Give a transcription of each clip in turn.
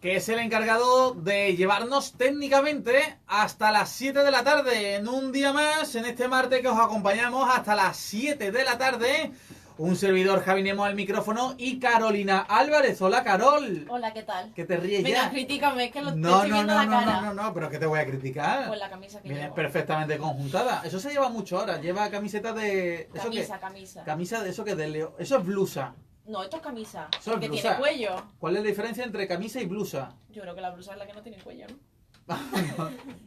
que es el encargado de llevarnos técnicamente hasta las 7 de la tarde. En un día más, en este martes que os acompañamos hasta las 7 de la tarde. Un servidor, Javi Nemo, al micrófono, y Carolina Álvarez. Hola, Carol. Hola, ¿qué tal? ¿Que te ríes Venga, ya? critícame, que lo te No, estoy no, viendo no, la cara. no, pero ¿qué te voy a criticar? Pues la camisa que Viene llevo. perfectamente conjuntada. Eso se lleva mucho ahora. Lleva camiseta de... ¿eso qué? Camisa. Camisa de eso que es de Leo. Eso es blusa. No, esto es camisa. Eso es Que blusa. tiene cuello. ¿Cuál es la diferencia entre camisa y blusa? Yo creo que la blusa es la que no tiene cuello,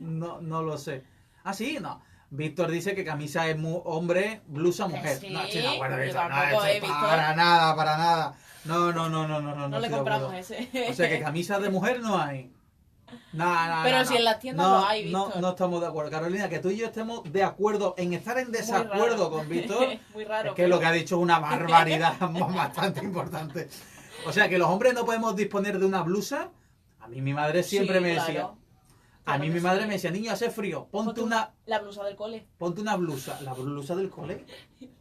¿no? No lo sé. Ah, sí, no. Víctor dice que camisa es hombre, blusa mujer. Sí, No, chica, bueno, yo Víctor, no, tampoco eso he visto. para nada. No. No le estoy de compramos acuerdo. ese. O sea que camisas de mujer no hay. No. Pero si en las tiendas lo hay, Víctor. No estamos de acuerdo. Carolina, que tú y yo estemos de acuerdo en estar en desacuerdo con Víctor. Muy raro. Es que lo que ha dicho es una barbaridad bastante importante. O sea que los hombres no podemos disponer de una blusa. A mí mi madre siempre me decía. Claro. A Claro mí que mi madre sí. me decía, niño, hace frío, ponte La blusa del cole. una blusa. ¿La blusa del cole?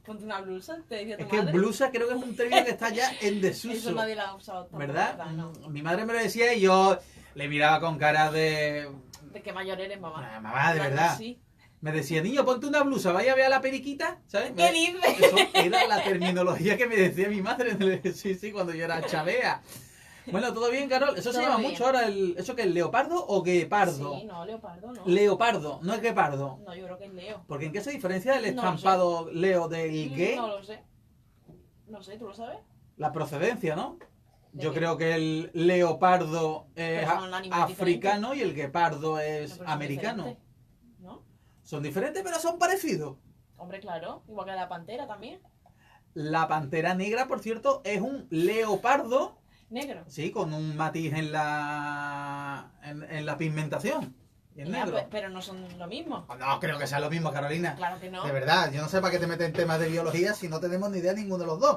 Ponte una blusa, te decía tu Es que madre. blusa creo que es un término que está ya en Eso desuso. nadie la ha usado tampoco, ¿Verdad? No. Mi madre me lo decía y yo le miraba con cara de... ¿De qué mayor eres, mamá? Ah, mamá, de Claro, verdad. sí. Me decía, niño, ponte una blusa, vaya a ver a la periquita, ¿sabes? ¿Qué dices? Eso era la terminología que me decía mi madre. Sí, cuando yo era chalea. Bueno, ¿todo bien, Carol? Eso se Todo llama bien. mucho ahora, ¿eso qué es, leopardo o guepardo? Sí, no, leopardo, no. Leopardo, no es guepardo. No, yo creo que es Leo. Porque ¿en qué se diferencia el No lo estampado Leo del gay? No lo sé. No sé, ¿tú lo sabes? La procedencia, ¿no? ¿De Yo qué? creo que el leopardo es Pero son animales africano y el guepardo No, es pero son americano. diferentes, ¿no? Son diferentes, pero son parecidos. Hombre, claro. Igual que la pantera también. La pantera negra, por cierto, es un leopardo, Negro. sí, con un matiz en la pigmentación. Y en Ya, negro. pero no son lo mismo. No creo que sea lo mismo, Carolina. Claro que no. De verdad, yo no sé para qué te meten en temas de biología si no tenemos ni idea ninguno de los dos.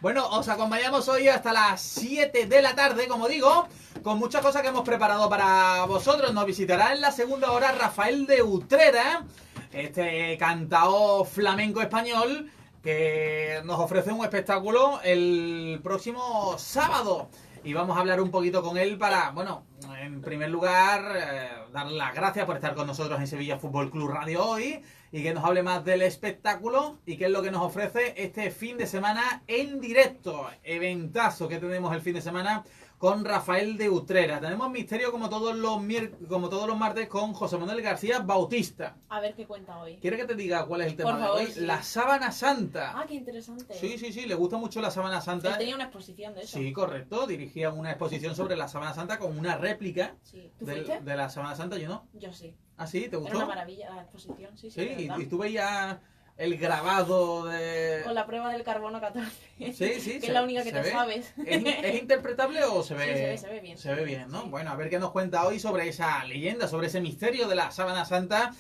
Bueno, os acompañamos hoy hasta las 7 de la tarde, como digo, con muchas cosas que hemos preparado para vosotros. Nos visitará en la segunda hora Rafael de Utrera, este cantaor flamenco español que nos ofrece un espectáculo el próximo sábado. Y vamos a hablar un poquito con él para, bueno, en primer lugar, darle las gracias por estar con nosotros en Sevilla Fútbol Club Radio hoy y que nos hable más del espectáculo y qué es lo que nos ofrece este fin de semana en directo. Eventazo que tenemos el fin de semana con Rafael de Utrera. Tenemos misterio como todos los martes con José Manuel García Bautista. A ver qué cuenta hoy. ¿Quieres que te diga cuál es el tema Por favor, de hoy? sí. La sábana santa. Ah, qué interesante. Sí, le gusta mucho la sábana Él santa. tenía una exposición de eso. Sí, correcto. Dirigía una exposición sobre la sábana santa con una réplica Sí. ¿Tú fuiste? de la sábana santa. Yo no. Yo sí. ¿Ah, sí? ¿Te Era una gustó? maravilla la exposición, sí, Sí, de verdad. y tú veías el grabado de... Con la prueba del carbono 14. Sí, que es la única que te ve. sabes. ¿Es interpretable o se ve? Sí, se ve bien. Se ve bien, ¿no? Sí. Bueno, a ver qué nos cuenta hoy sobre esa leyenda, sobre ese misterio de la sábana santa.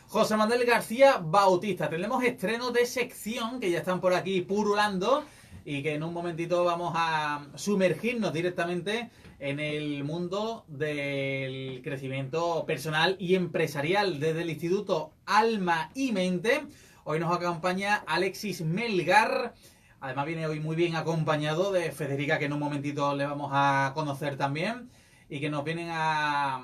José Manuel García Bautista. Tenemos estrenos de sección que ya están por aquí purulando y que en un momentito vamos a sumergirnos directamente en el mundo del crecimiento personal y empresarial desde el Instituto Alma y Mente. Hoy nos acompaña Alexis Melgar. Además viene hoy muy bien acompañado de Federica, que en un momentito le vamos a conocer también. Y que nos vienen a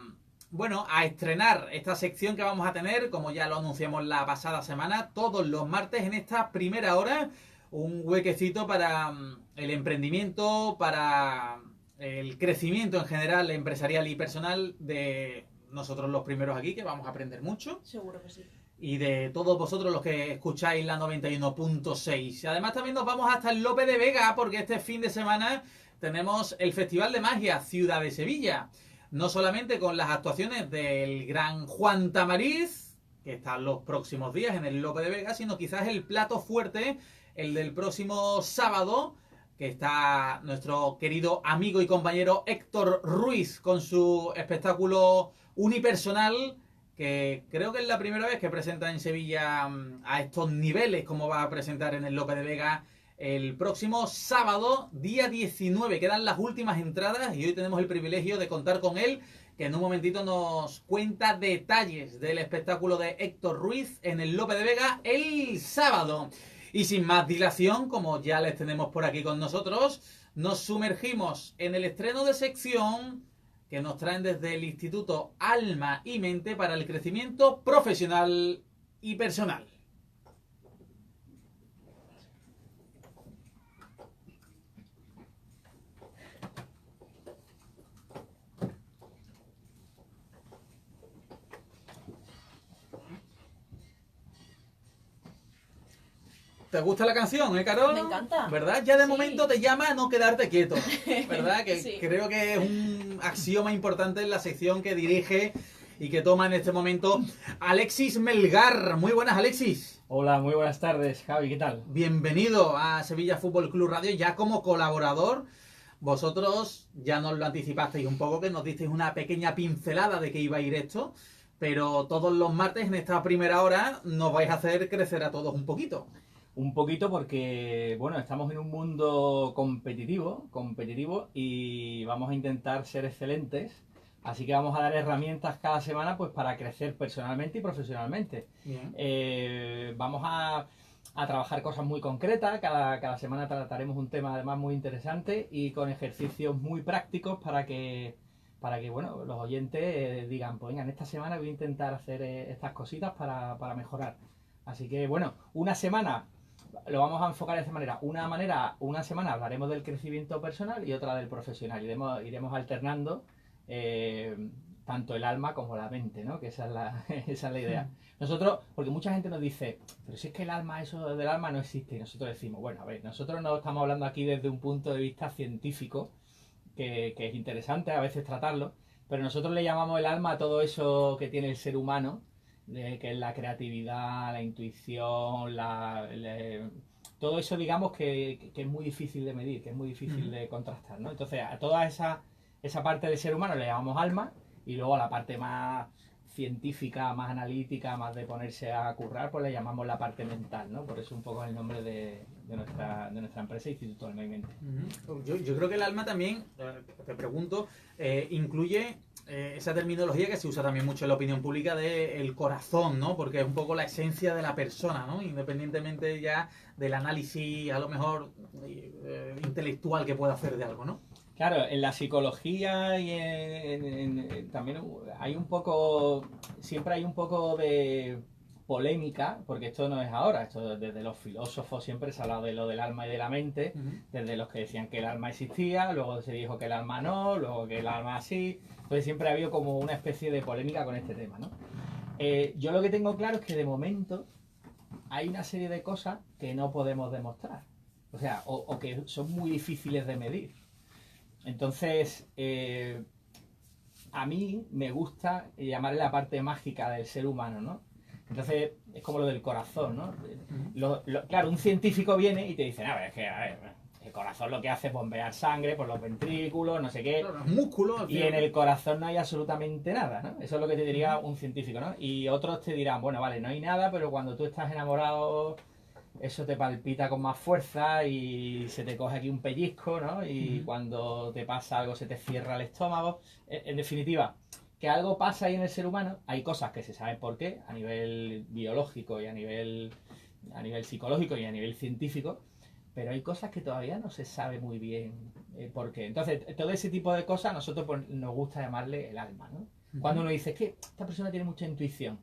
estrenar esta sección que vamos a tener, como ya lo anunciamos la pasada semana, todos los martes en esta primera hora. Un huequecito para el emprendimiento, para el crecimiento en general, empresarial y personal de nosotros los primeros aquí, que vamos a aprender mucho. Seguro que sí. Y de todos vosotros los que escucháis la 91.6. Además también nos vamos hasta el Lope de Vega, porque este fin de semana tenemos el Festival de Magia Ciudad de Sevilla. No solamente con las actuaciones del gran Juan Tamariz, que están los próximos días en el Lope de Vega, sino quizás el plato fuerte, el del próximo sábado, que está nuestro querido amigo y compañero Héctor Ruiz con su espectáculo unipersonal, que creo que es la primera vez que presenta en Sevilla a estos niveles, como va a presentar en el Lope de Vega el próximo sábado, día 19. Quedan las últimas entradas y hoy tenemos el privilegio de contar con él, que en un momentito nos cuenta detalles del espectáculo de Héctor Ruiz en el Lope de Vega el sábado. Y sin más dilación, como ya les tenemos por aquí con nosotros, nos sumergimos en el estreno de sección que nos traen desde el Instituto Alma y Mente para el crecimiento profesional y personal. ¿Te gusta la canción, Carol? Me encanta. ¿Verdad? Ya de Sí. momento te llama a no quedarte quieto. ¿Verdad? Que Sí. creo que es un axioma importante en la sección que dirige y que toma en este momento Alexis Melgar. Muy buenas, Alexis. Hola, muy buenas tardes, Javi, ¿qué tal? Bienvenido a Sevilla Fútbol Club Radio, ya como colaborador. Vosotros ya nos lo anticipasteis un poco, que nos disteis una pequeña pincelada de que iba a ir esto, pero todos los martes en esta primera hora nos vais a hacer crecer a todos un poquito. Un poquito porque, bueno, estamos en un mundo competitivo y vamos a intentar ser excelentes, así que vamos a dar herramientas cada semana pues para crecer personalmente y profesionalmente. Bien. Vamos a trabajar cosas muy concretas, cada semana trataremos un tema además muy interesante y con ejercicios muy prácticos para que bueno, los oyentes digan, pues venga, en esta semana voy a intentar hacer estas cositas para mejorar. Así que bueno, una semana lo vamos a enfocar de esta manera. Una semana hablaremos del crecimiento personal y otra del profesional. Iremos alternando tanto el alma como la mente, ¿no? Que esa es la idea. Nosotros, porque mucha gente nos dice, pero si es que el alma, eso del alma no existe. Y nosotros decimos, bueno, a ver, nosotros no estamos hablando aquí desde un punto de vista científico, que es interesante a veces tratarlo, pero nosotros le llamamos el alma a todo eso que tiene el ser humano, que es la creatividad, la intuición, todo eso, digamos, que es muy difícil de medir, que es muy difícil de contrastar, ¿no? Entonces, a toda esa parte del ser humano le llamamos alma, y luego a la parte más científica, más analítica, más de ponerse a currar, pues le llamamos la parte mental, ¿no? Por eso un poco el nombre de nuestra empresa, Instituto Alma y Mente. Yo creo que el alma también, te pregunto, incluye esa terminología que se usa también mucho en la opinión pública del corazón, ¿no? Porque es un poco la esencia de la persona, ¿no? Independientemente ya del análisis, a lo mejor, intelectual que pueda hacer de algo, ¿no? Claro, en la psicología y también hay un poco, siempre hay un poco de polémica, porque esto no es ahora, esto desde los filósofos siempre se ha hablado de lo del alma y de la mente, desde los que decían que el alma existía, luego se dijo que el alma no, luego que el alma sí, entonces siempre ha habido como una especie de polémica con este tema, ¿no? Yo lo que tengo claro es que de momento hay una serie de cosas que no podemos demostrar, o sea, o que son muy difíciles de medir. Entonces, a mí me gusta llamarle la parte mágica del ser humano, ¿no? Entonces, es como lo del corazón, ¿no? Claro, un científico viene y te dice, a ver, el corazón lo que hace es bombear sangre por los ventrículos, no sé qué. Claro, músculos. Y en el corazón no hay absolutamente nada, ¿no? Eso es lo que te diría un científico, ¿no? Y otros te dirán, bueno, vale, no hay nada, pero cuando tú estás enamorado, eso te palpita con más fuerza y se te coge aquí un pellizco, ¿no? Y cuando te pasa algo se te cierra el estómago. En definitiva, que algo pasa ahí en el ser humano. Hay cosas que se saben por qué, a nivel biológico y a nivel psicológico y a nivel científico, pero hay cosas que todavía no se sabe muy bien por qué. Entonces, todo ese tipo de cosas a nosotros pues, nos gusta llamarle el alma, ¿no? Cuando uno dice, es que esta persona tiene mucha intuición.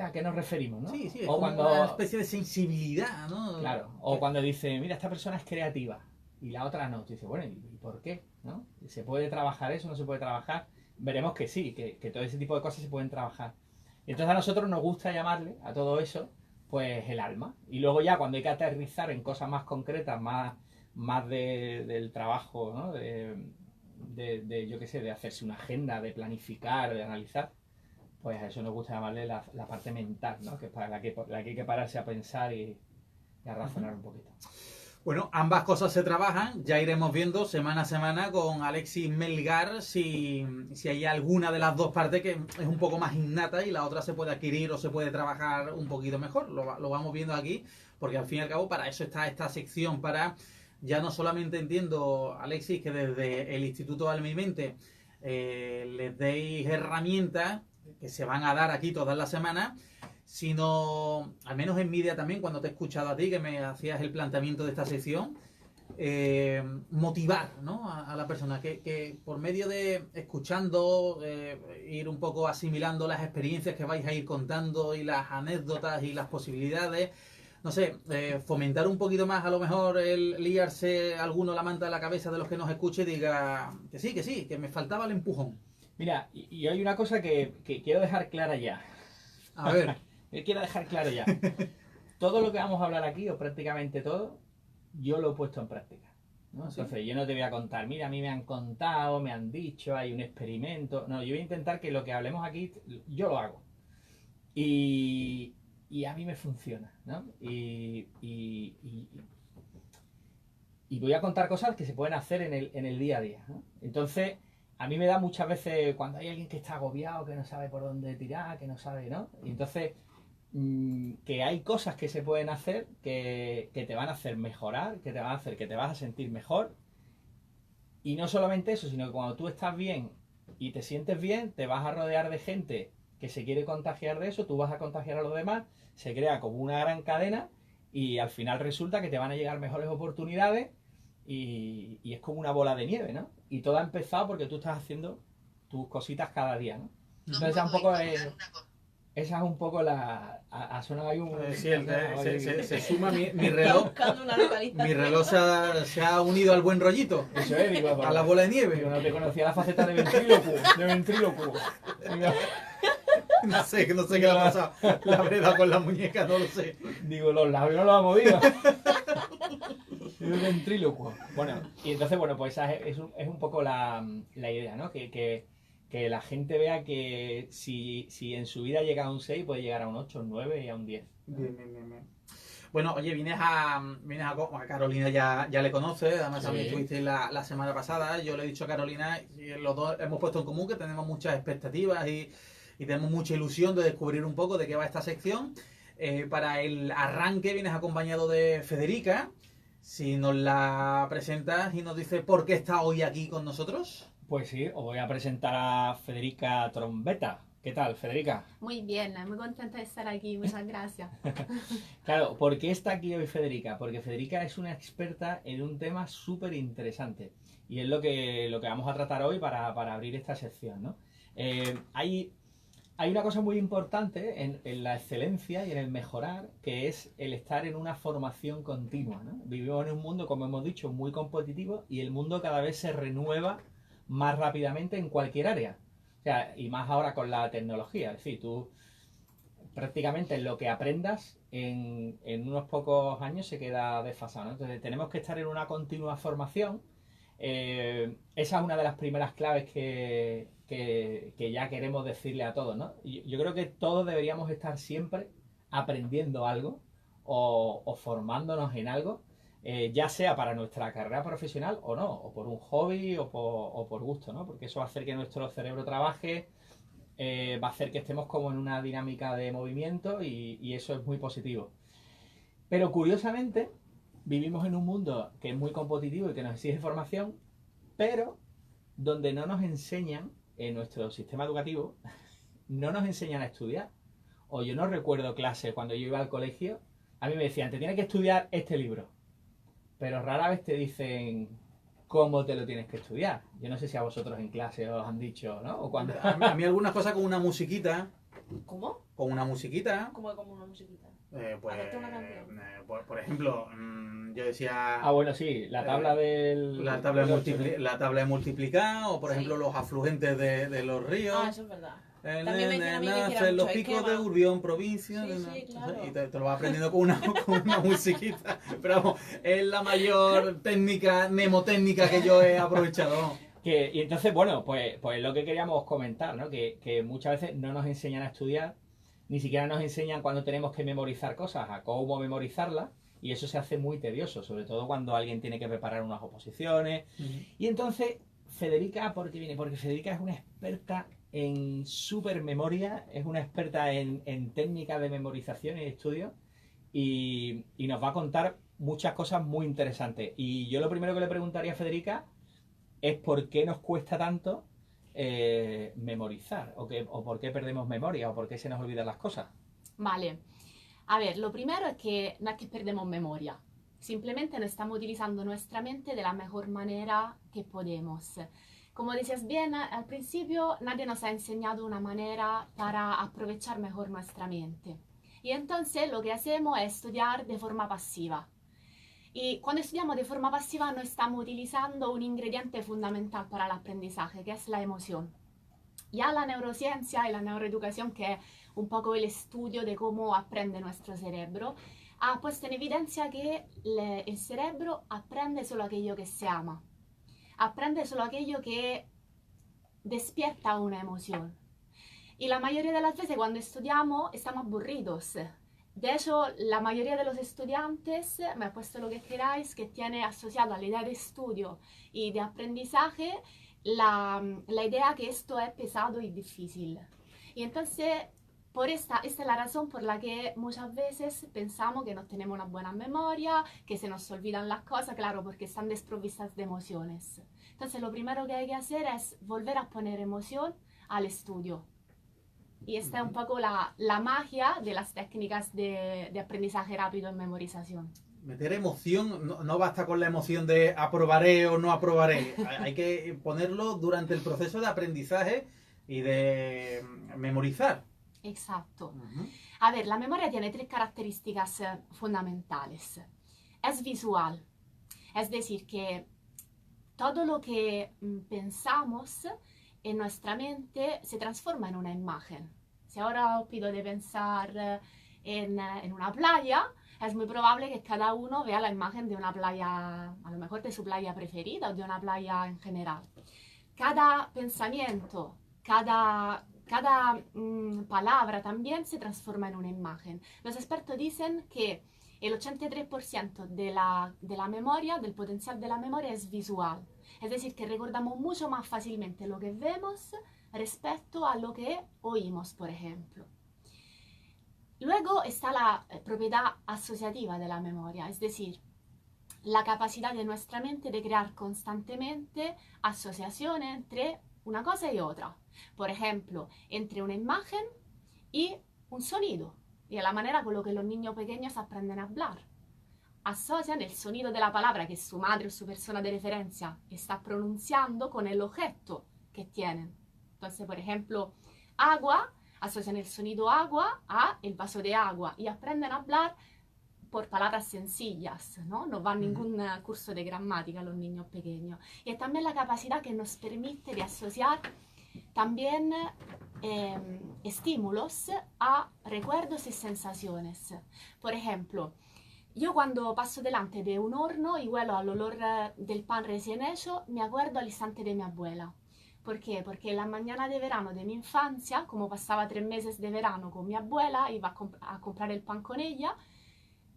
¿A qué nos referimos, no? Sí, es o como cuando, una especie de sensibilidad, ¿no? Claro, o cuando dice, mira, esta persona es creativa y la otra no. Tú dices, bueno, ¿y por qué? ¿No? ¿Se puede trabajar eso? ¿No se puede trabajar? Veremos que sí, que todo ese tipo de cosas se pueden trabajar. Y entonces a nosotros nos gusta llamarle a todo eso, pues el alma. Y luego ya cuando hay que aterrizar en cosas más concretas, más del trabajo, ¿no? Yo qué sé, de hacerse una agenda, de planificar, de analizar, pues a eso nos gusta llamarle la parte mental, ¿no? Que es para la que hay que pararse a pensar y a razonar un poquito. Bueno, ambas cosas se trabajan, ya iremos viendo semana a semana con Alexis Melgar si hay alguna de las dos partes que es un poco más innata y la otra se puede adquirir o se puede trabajar un poquito mejor. Lo vamos viendo aquí, porque al fin y al cabo para eso está esta sección, para ya no solamente entiendo, Alexis, que desde el Instituto Alma y Mente les deis herramientas que se van a dar aquí todas las semanas, sino, al menos en mi idea también, cuando te he escuchado a ti, que me hacías el planteamiento de esta sección, motivar, ¿no? A la persona que por medio de escuchando, ir un poco asimilando las experiencias que vais a ir contando y las anécdotas y las posibilidades, no sé, fomentar un poquito más a lo mejor el liarse alguno la manta a la cabeza de los que nos escuche y diga que sí, que me faltaba el empujón. Mira, y hay una cosa que quiero dejar clara ya. A ver. Quiero dejar claro ya. Todo lo que vamos a hablar aquí, o prácticamente todo, yo lo he puesto en práctica, ¿no? ¿Sí? Entonces, yo no te voy a contar, mira, a mí me han contado, me han dicho, hay un experimento. No, yo voy a intentar que lo que hablemos aquí, yo lo hago. Y a mí me funciona, ¿no? Y voy a contar cosas que se pueden hacer en el día a día, ¿no? Entonces, a mí me da muchas veces cuando hay alguien que está agobiado, que no sabe por dónde tirar, que no sabe, ¿no? Y entonces, que hay cosas que se pueden hacer que te van a hacer mejorar, que te van a hacer que te vas a sentir mejor. Y no solamente eso, sino que cuando tú estás bien y te sientes bien, te vas a rodear de gente que se quiere contagiar de eso, tú vas a contagiar a los demás, se crea como una gran cadena y al final resulta que te van a llegar mejores oportunidades y es como una bola de nieve, ¿no? Y todo ha empezado porque tú estás haciendo tus cositas cada día, ¿no? Entonces esa es un poco la... Ha sonado ahí un... Sí, se suma mi reloj. Buscando una localización. Mi reloj se ha unido al buen rollito. Eso es, digo, A la bola de Digo, nieve. no te conocía la faceta de ventrílocuo. De ventrílocuo. Digo, No sé qué le ha pasado. La habré dado con la muñeca, no lo sé. digo, los labios no los ha movido. Soy un ventrílocuo. Bueno, y entonces, bueno, pues esa es un poco la idea, ¿no? Que la gente vea que si en su vida llega a un 6, puede llegar a un 8, un 9 y a un 10. Bien. Bueno, oye, vienes a Carolina, ya le conoces, además Sí. también estuviste la semana pasada. Yo le he dicho a Carolina, y los dos hemos puesto en común que tenemos muchas expectativas y tenemos mucha ilusión de descubrir un poco de qué va esta sección. Para el arranque vienes acompañado de Federica. Si nos la presentas y nos dices por qué está hoy aquí con nosotros. Pues sí, os voy a presentar a Federica Trombetta. ¿Qué tal, Federica? Muy bien, muy contenta de estar aquí, muchas gracias. Claro, ¿por qué está aquí hoy Federica? Porque Federica es una experta en un tema súper interesante y es lo que vamos a tratar hoy para abrir esta sección, ¿no? Hay una cosa muy importante en la excelencia y en el mejorar, que es el estar en una formación continua, ¿no? Vivimos en un mundo, como hemos dicho, muy competitivo y el mundo cada vez se renueva más rápidamente en cualquier área. O sea, y más ahora con la tecnología. Es decir, tú prácticamente lo que aprendas en unos pocos años se queda desfasado, ¿no? Entonces tenemos que estar en una continua formación. Esa es una de las primeras claves que ya queremos decirle a todos, ¿no? Yo creo que todos deberíamos estar siempre aprendiendo algo o formándonos en algo, ya sea para nuestra carrera profesional o no, o por un hobby o por gusto, ¿no? Porque eso va a hacer que nuestro cerebro trabaje, va a hacer que estemos como en una dinámica de movimiento y eso es muy positivo. Pero curiosamente, vivimos en un mundo que es muy competitivo y que nos exige formación, pero donde no nos enseñan, en nuestro sistema educativo, no nos enseñan a estudiar. O yo no recuerdo clases cuando yo iba al colegio, a mí me decían, te tienes que estudiar este libro. Pero rara vez te dicen cómo te lo tienes que estudiar. Yo no sé si a vosotros en clase os han dicho, ¿no? O cuando... A mí algunas cosas con una musiquita. ¿Cómo? Con una musiquita. Como una musiquita. Pues, Hacerte una canción. por ejemplo, yo decía Ah, bueno, sí, la tabla del... la tabla de multiplicar o por Sí. ejemplo los afluentes de los ríos. Ah, eso es verdad. También me decían a mí que Nacen era los mucho picos esquema. de Urbión, provincia. Sí, claro. Y te lo vas aprendiendo con una musiquita. Pero vamos, es la mayor técnica, mnemotécnica que yo he aprovechado. Y entonces, bueno, pues lo que queríamos comentar, ¿no? Que muchas veces no nos enseñan a estudiar, ni siquiera nos enseñan cuando tenemos que memorizar cosas, a cómo memorizarlas, y eso se hace muy tedioso, sobre todo cuando alguien tiene que preparar unas oposiciones. Y entonces, Federica, ¿por qué viene? Porque Federica es una experta en supermemoria, es una experta en técnicas de memorización y estudio, y nos va a contar muchas cosas muy interesantes. Y yo lo primero que le preguntaría a Federica es por qué nos cuesta tanto memorizar, o por qué perdemos memoria, o por qué se nos olvidan las cosas. Vale. A ver, lo primero es que no es que perdemos memoria, Simplemente no estamos utilizando nuestra mente de la mejor manera que podemos. Como decías bien al principio, nadie nos ha enseñado una manera para aprovechar mejor nuestra mente. Y entonces lo que hacemos es estudiar de forma pasiva. Y cuando estudiamos de forma pasiva no estamos utilizando un ingrediente fundamental para el aprendizaje, que es la emoción. Ya la neurociencia y la neuroeducación, que es un poco el estudio de cómo aprende nuestro cerebro, ha puesto en evidencia que el cerebro aprende solo aquello que se ama. Aprende solo aquello que despierta una emoción. Y la mayoría de las veces cuando estudiamos estamos aburridos. De hecho, la mayoría de los estudiantes, me ha puesto lo que queráis, que tiene asociado a la idea de estudio y de aprendizaje la idea que esto es pesado y difícil. Y entonces, esta es la razón por la que muchas veces pensamos que no tenemos una buena memoria, que se nos olvidan las cosas, claro, porque están desprovistas de emociones. Entonces, lo primero que hay que hacer es volver a poner emoción al estudio. Y esta es un poco la magia de las técnicas de aprendizaje rápido en memorización. Meter emoción, no basta con la emoción de aprobaré o no aprobaré. Hay que ponerlo durante el proceso de aprendizaje y de memorizar. Exacto. A ver, la memoria tiene tres características fundamentales. Es visual, es decir, que todo lo que pensamos en nuestra mente se transforma en una imagen. Si ahora os pido de pensar en una playa, es muy probable que cada uno vea la imagen de una playa, a lo mejor de su playa preferida o de una playa en general. Cada pensamiento, cada palabra también se transforma en una imagen. Los expertos dicen que el 83% de la memoria, del potencial de la memoria es visual. Es decir, que recordamos mucho más fácilmente lo que vemos respecto a lo que oímos, por ejemplo. Luego está la propiedad asociativa de la memoria, es decir, la capacidad de nuestra mente de crear constantemente asociaciones entre una cosa y otra. Por ejemplo, entre una imagen y un sonido. Y es la manera con la que los niños pequeños aprenden a hablar. Asocian el sonido de la palabra que su madre o su persona de referencia está pronunciando con el objeto que tienen. Entonces, por ejemplo, agua, asocian el sonido agua a el vaso de agua y aprenden a hablar por palabras sencillas, ¿no? No van a ningún curso de gramática los niños pequeños. Y es también la capacidad que nos permite de asociar también estímulos a recuerdos y sensaciones. Por ejemplo, yo cuando paso delante de un horno y huelo al olor del pan recién hecho, me acuerdo al instante de mi abuela. ¿Por qué? Porque la mañana de verano de mi infancia, como pasaba 3 meses de verano con mi abuela, iba a comprar el pan con ella,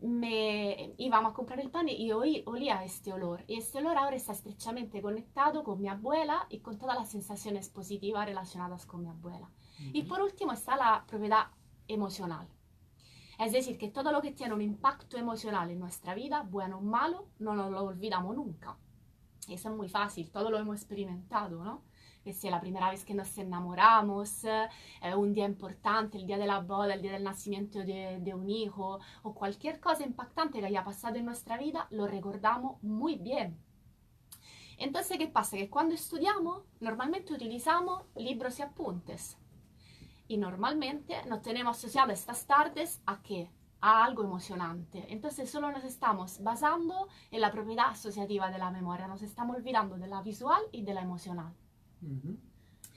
íbamos a comprar el pan y olía este olor. Y este olor ahora está estrechamente conectado con mi abuela y con todas las sensaciones positivas relacionadas con mi abuela. Y por último está la propiedad emocional. Es decir, que todo lo que tiene un impacto emocional en nuestra vida, bueno o malo, no nos lo olvidamos nunca. Eso es muy fácil, todo lo hemos experimentado, ¿no? Que sea la primera vez que nos enamoramos, un día importante, el día de la boda, el día del nacimiento de un hijo, o cualquier cosa impactante que haya pasado en nuestra vida, lo recordamos muy bien. Entonces, ¿qué pasa? Que cuando estudiamos, normalmente utilizamos libros y apuntes. Y normalmente nos tenemos asociado estas tardes ¿a qué? A algo emocionante. Entonces solo nos estamos basando en la propiedad asociativa de la memoria, nos estamos olvidando de la visual y de la emocional.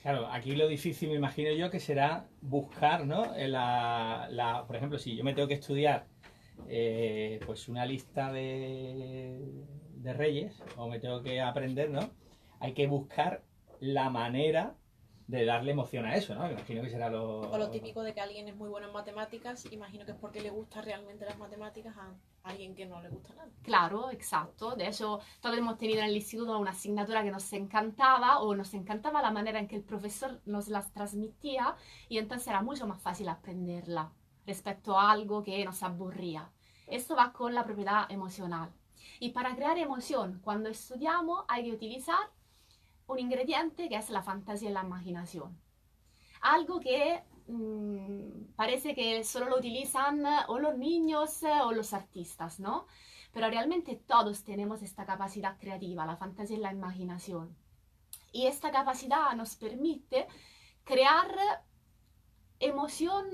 Claro, aquí lo difícil me imagino yo que será buscar, ¿no? Por ejemplo, si yo me tengo que estudiar pues una lista de reyes, o me tengo que aprender, ¿no? Hay que buscar la manera de darle emoción a eso, ¿no? Me imagino que será lo... O lo típico de que alguien es muy bueno en matemáticas, imagino que es porque le gusta realmente las matemáticas a alguien que no le gusta nada. Claro, exacto. De hecho, todos hemos tenido en el instituto una asignatura que nos encantaba, o nos encantaba la manera en que el profesor nos las transmitía, y entonces era mucho más fácil aprenderla respecto a algo que nos aburría. Esto va con la propiedad emocional. Y para crear emoción, cuando estudiamos, hay que utilizar un ingrediente que es la fantasía y la imaginación. Algo que parece que solo lo utilizan o los niños o los artistas, ¿no? pero realmente todos tenemos esta capacidad creativa, la fantasía y la imaginación. Y esta capacidad nos permite crear emoción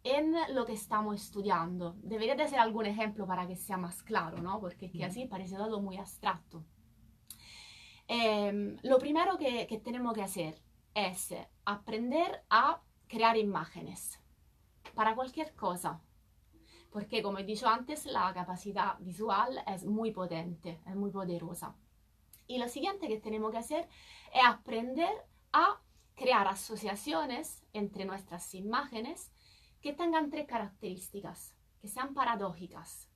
en lo que estamos estudiando. Debería de ser algún ejemplo para que sea más claro, ¿no? Porque que así parece todo muy abstracto. Lo primero que tenemos que hacer es aprender a crear imágenes para cualquier cosa. Porque, como he dicho antes, la capacidad visual es muy potente, es muy poderosa. Y lo siguiente que tenemos que hacer es aprender a crear asociaciones entre nuestras imágenes que tengan tres características, que sean paradójicas,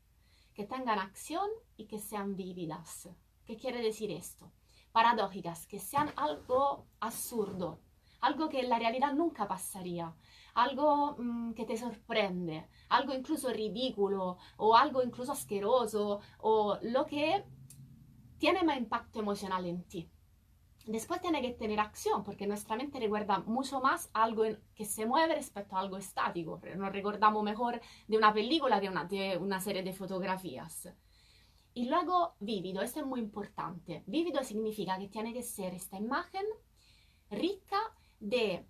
que tengan acción y que sean vívidas. ¿Qué quiere decir esto? Paradójicas, que sean algo absurdo, algo que en la realidad nunca pasaría, algo que te sorprende, algo incluso ridículo o algo incluso asqueroso o lo que tiene más impacto emocional en ti. Después tiene que tener acción, porque nuestra mente recuerda mucho más algo que se mueve respecto a algo estático. Nos recordamos mejor de una película que de una serie de fotografías. Y luego vívido, esto es muy importante. Vívido significa que tiene que ser esta imagen rica de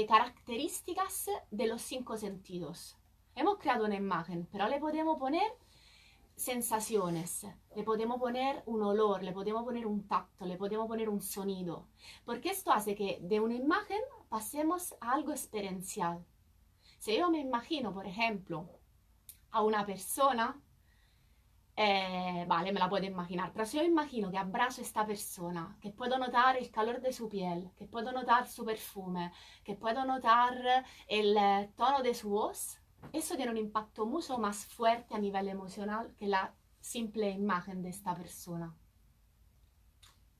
características de los 5 sentidos. Hemos creado una imagen, pero le podemos poner sensaciones, le podemos poner un olor, le podemos poner un tacto, le podemos poner un sonido, porque esto hace que de una imagen pasemos a algo experiencial. Si yo me imagino, por ejemplo, a una persona, vale, me la puedo imaginar, pero si yo imagino que abrazo a esta persona, que puedo notar el calor de su piel, que puedo notar su perfume, que puedo notar el tono de su voz, eso tiene un impacto mucho más fuerte a nivel emocional que la simple imagen de esta persona.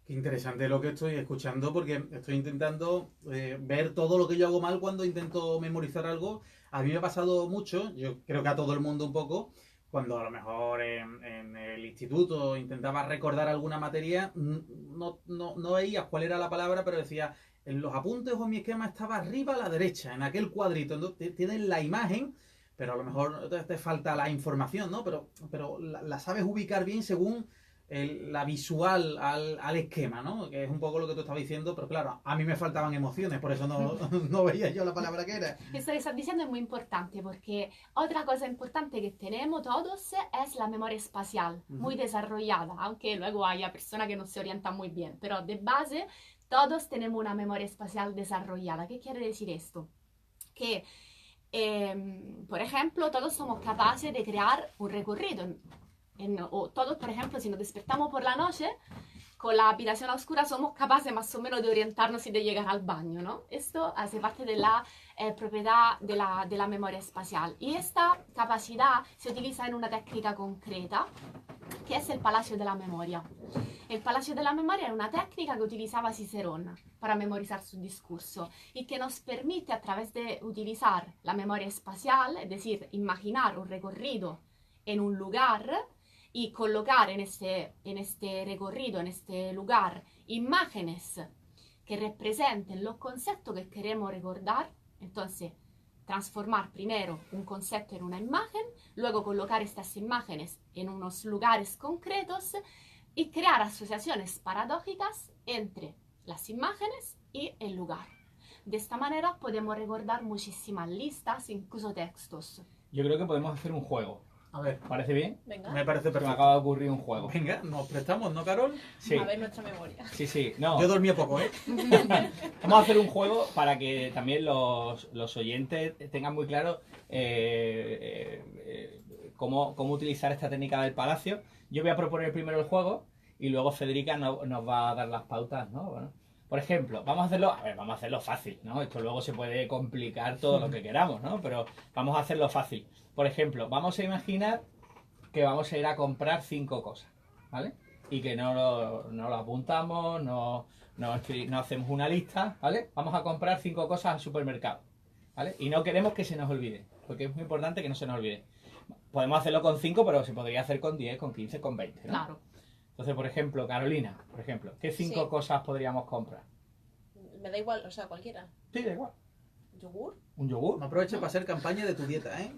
Qué interesante lo que estoy escuchando, porque estoy intentando ver todo lo que yo hago mal cuando intento memorizar algo. A mí me ha pasado mucho, yo creo que a todo el mundo un poco, cuando a lo mejor en el instituto intentaba recordar alguna materia, no veías cuál era la palabra, pero decía, en los apuntes o en mi esquema estaba arriba a la derecha, en aquel cuadrito. Entonces tienes la imagen, pero a lo mejor te falta la información, ¿no? Pero la sabes ubicar bien según la visual al esquema, ¿no? Que es un poco lo que tú estabas diciendo, pero claro, a mí me faltaban emociones, por eso no veía yo la palabra que era. Esto que estás diciendo es muy importante porque otra cosa importante que tenemos todos es la memoria espacial, muy desarrollada, aunque luego haya personas que no se orientan muy bien, pero de base todos tenemos una memoria espacial desarrollada. ¿Qué quiere decir esto? Que, por ejemplo, todos somos capaces de crear un recorrido. O todos, por ejemplo, si nos despertamos por la noche, con la habitación a oscura somos capaces más o menos de orientarnos y de llegar al baño, ¿no? Esto hace parte de la propiedad de la memoria espacial. Y esta capacidad se utiliza en una técnica concreta, que es el Palacio de la Memoria. El Palacio de la Memoria es una técnica que utilizaba Cicerón para memorizar su discurso y que nos permite, a través de utilizar la memoria espacial, es decir, imaginar un recorrido en un lugar y colocar en este recorrido, en este lugar, imágenes que representen los conceptos que queremos recordar. Entonces, transformar primero un concepto en una imagen, luego colocar estas imágenes en unos lugares concretos y crear asociaciones paradójicas entre las imágenes y el lugar. De esta manera podemos recordar muchísimas listas, incluso textos. Yo creo que podemos hacer un juego. A ver, ¿Parece bien? Venga, me parece Se me perfecto. acaba de ocurrir un juego. Venga, nos prestamos, ¿no, Carol? Sí, a ver nuestra memoria. sí, no. Yo dormí poco, ¿eh? Vamos a hacer un juego para que también los oyentes tengan muy claro cómo utilizar esta técnica del palacio. Yo voy a proponer primero el juego y luego Federica nos va a dar las pautas, ¿no? Bueno, por ejemplo, vamos a hacerlo fácil, ¿no? Esto luego se puede complicar todo lo que queramos, ¿no? Pero vamos a hacerlo fácil. Por ejemplo, vamos a imaginar que vamos a ir a comprar 5 cosas, ¿vale? Y que no lo apuntamos, no hacemos una lista, ¿vale? Vamos a comprar 5 cosas al supermercado, ¿vale? Y no queremos que se nos olvide, porque es muy importante que no se nos olvide. Podemos hacerlo con 5, pero se podría hacer con 10, con 15, con 20, ¿no? Claro. Entonces, por ejemplo, Carolina, ¿qué 5 Sí. cosas podríamos comprar? Me da igual, o sea, cualquiera. Sí, da igual. ¿Yogur? ¿Un yogur? No aproveches para hacer campaña de tu dieta, ¿eh?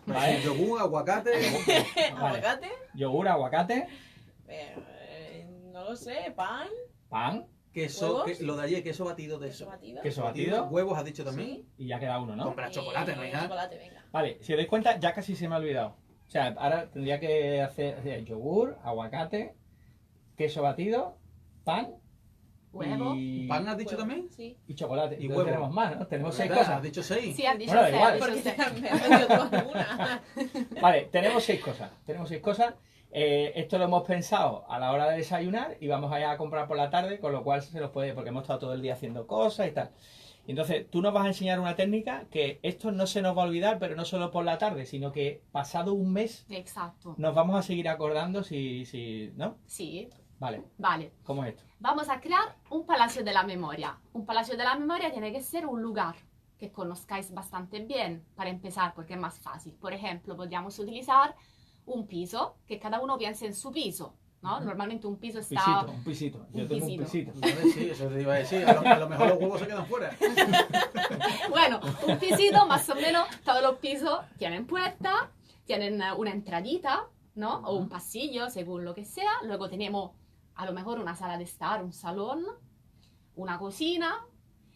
¿Vale? Yogur, aguacate. Vale. Aguacate, Yogur, aguacate, no lo sé, pan, pan, Queso, ¿Huevos? lo de ayer, queso batido de queso eso. batido. queso batido Huevos has dicho también. Sí. y ya queda uno, ¿no? Compra chocolate, ¿no, hija? Chocolate, venga. Vale, si os dais cuenta, ya casi se me ha olvidado. O sea, ahora tendría que hacer yogur, aguacate, queso batido, pan Huevo. y, ¿Pan has dicho Huevo, también? Sí. y chocolate. Y Entonces huevo. tenemos más, ¿no? Tenemos 6 ¿Verdad? cosas. Has dicho 6. Sí, ha dicho Bueno, usted, igual. ha dicho Porque usted. me has metido tú alguna. Vale, tenemos 6 cosas. Tenemos 6 cosas. Esto lo hemos pensado a la hora de desayunar y vamos a ir a comprar por la tarde, con lo cual se nos puede, porque hemos estado todo el día haciendo cosas y tal. Y entonces, tú nos vas a enseñar una técnica que esto no se nos va a olvidar, pero no solo por la tarde, sino que pasado un mes Exacto. nos vamos a seguir acordando si ¿no? Sí, Vale, vale. ¿cómo es esto? Vamos a crear un palacio de la memoria. Un palacio de la memoria tiene que ser un lugar que conozcáis bastante bien para empezar, porque es más fácil. Por ejemplo, podríamos utilizar un piso, que cada uno piense en su piso, ¿no? Normalmente un piso está... Un pisito. Yo Un tengo pisito. un pisito. Vale, sí, eso te iba a decir. A lo mejor los huevos se quedan fuera. Bueno, un pisito más o menos, todos los pisos tienen puerta, tienen una entradita, ¿no? O un pasillo, según lo que sea. Luego tenemos a lo mejor una sala de estar, un salón, una cocina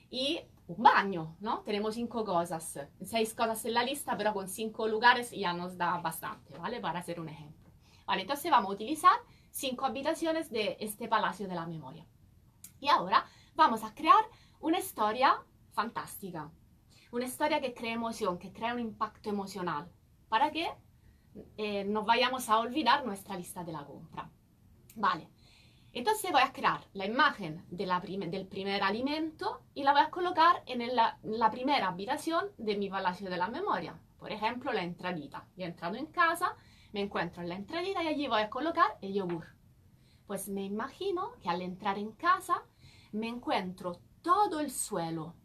y un baño, ¿no? Tenemos 5 cosas, 6 cosas en la lista, pero con 5 lugares ya nos da bastante, ¿vale? Para hacer un ejemplo. Vale, entonces vamos a utilizar 5 habitaciones de este palacio de la memoria. Y ahora vamos a crear una historia fantástica, una historia que cree emoción, que crea un impacto emocional, para que no vayamos a olvidar nuestra lista de la compra. Vale, entonces voy a crear la imagen de del primer alimento y la voy a colocar en la primera habitación de mi palacio de la memoria. Por ejemplo, la entradita. Yo he entrado en casa, me encuentro en la entradita y allí voy a colocar el yogur. Pues me imagino que al entrar en casa me encuentro todo el suelo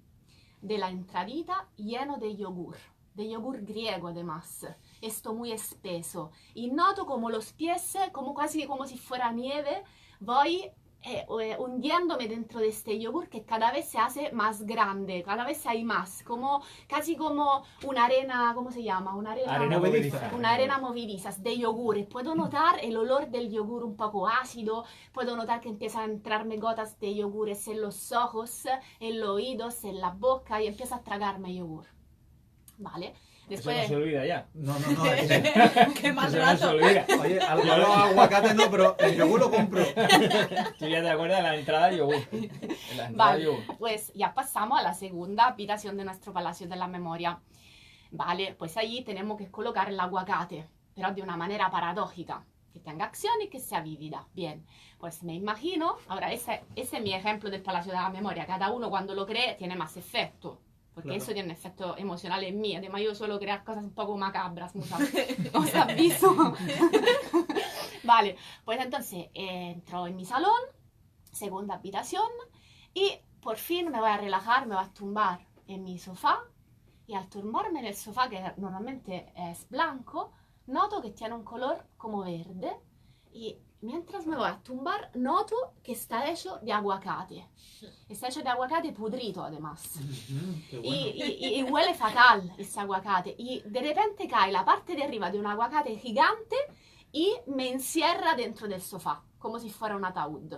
de la entradita lleno de yogur griego además, esto muy espeso. Y noto como los pies, como casi como si fuera nieve, voy hundiéndome dentro de este yogur que cada vez se hace más grande, cada vez hay más, como, casi como una arena, ¿cómo se llama? Arena movediza. Una arena movediza de yogur. Puedo notar el olor del yogur un poco ácido, puedo notar que empiezan a entrarme gotas de yogures en los ojos, en los oídos, en la boca y empiezo a tragarme yogur. Vale. Eso no Después, se olvida ya. No. Qué mal Eso no se rato. olvida. Oye, a los aguacates no, pero el yogur lo compro. Tú ya te acuerdas de la entrada de yogur. En la entrada de vale, yogur. pues ya pasamos a la segunda habitación de nuestro Palacio de la Memoria. Vale, pues allí tenemos que colocar el aguacate, pero de una manera paradójica, que tenga acción y que sea vívida. Bien, pues me imagino, ahora ese es mi ejemplo del Palacio de la Memoria, cada uno cuando lo cree tiene más efecto. Porque Claro. eso tiene un efecto emocional en mí. Además, yo suelo crear cosas un poco macabras, os aviso. Vale, pues entonces entro en mi salón, segunda habitación, y por fin me voy a relajar, me voy a tumbar en mi sofá. Y al tumbarme en el sofá, que normalmente es blanco, noto que tiene un color como verde. Y mientras me voy a tumbar, noto que está hecho de aguacate. Está hecho de aguacate pudrito, además. Qué bueno. Y huele fatal ese aguacate. Y de repente cae la parte de arriba de un aguacate gigante y me encierra dentro del sofá, como si fuera un ataúd.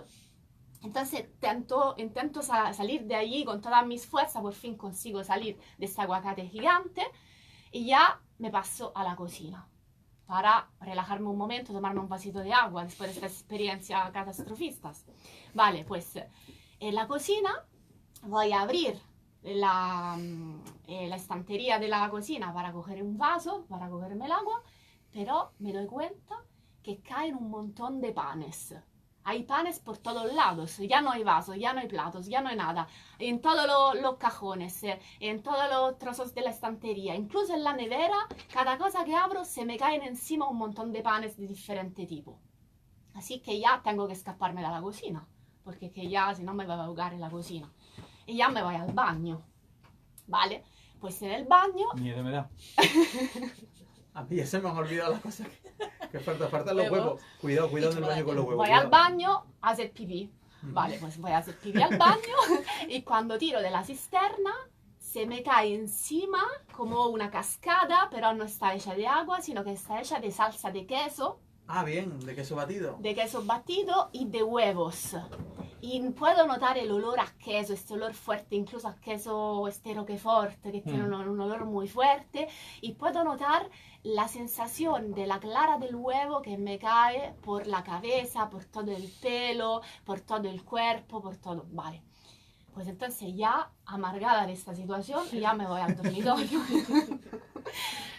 Entonces intento salir de allí con todas mis fuerzas, por fin consigo salir de ese aguacate gigante y ya me paso a la cocina para relajarme un momento, tomarme un vasito de agua después de esta experiencia catastrofista. Vale, pues en la cocina voy a abrir la estantería de la cocina para coger un vaso, para cogerme el agua, pero me doy cuenta que caen un montón de panes. Hay panes por todos lados, ya no hay vasos, ya no hay platos, ya no hay nada. En todos los cajones, en todos los trozos de la estantería, incluso en la nevera, cada cosa que abro se me caen encima un montón de panes de diferente tipo. Así que ya tengo que escaparme de la cocina, porque que ya si no me voy a ahogar en la cocina. Y ya me voy al baño, ¿vale? Pues en el baño... Miedo me da. A mí ya se me han olvidado las cosas que faltan los Huevos. huevos. Cuidado en el baño con los huevos. Voy al cuidado. baño a hacer pipí. Vale, pues voy a hacer pipí al baño y cuando tiro de la cisterna se me cae encima como una cascada, pero no está hecha de agua, sino que está hecha de salsa de queso. Ah, bien, de queso batido. De queso batido y de huevos. Y puedo notar el olor a queso, este olor fuerte, incluso a queso este Roquefort, que tiene un olor muy fuerte. Y puedo notar la sensación de la clara del huevo que me cae por la cabeza, por todo el pelo, por todo el cuerpo, por todo. Vale. Pues entonces ya, amargada de esta situación, ya me voy al dormitorio.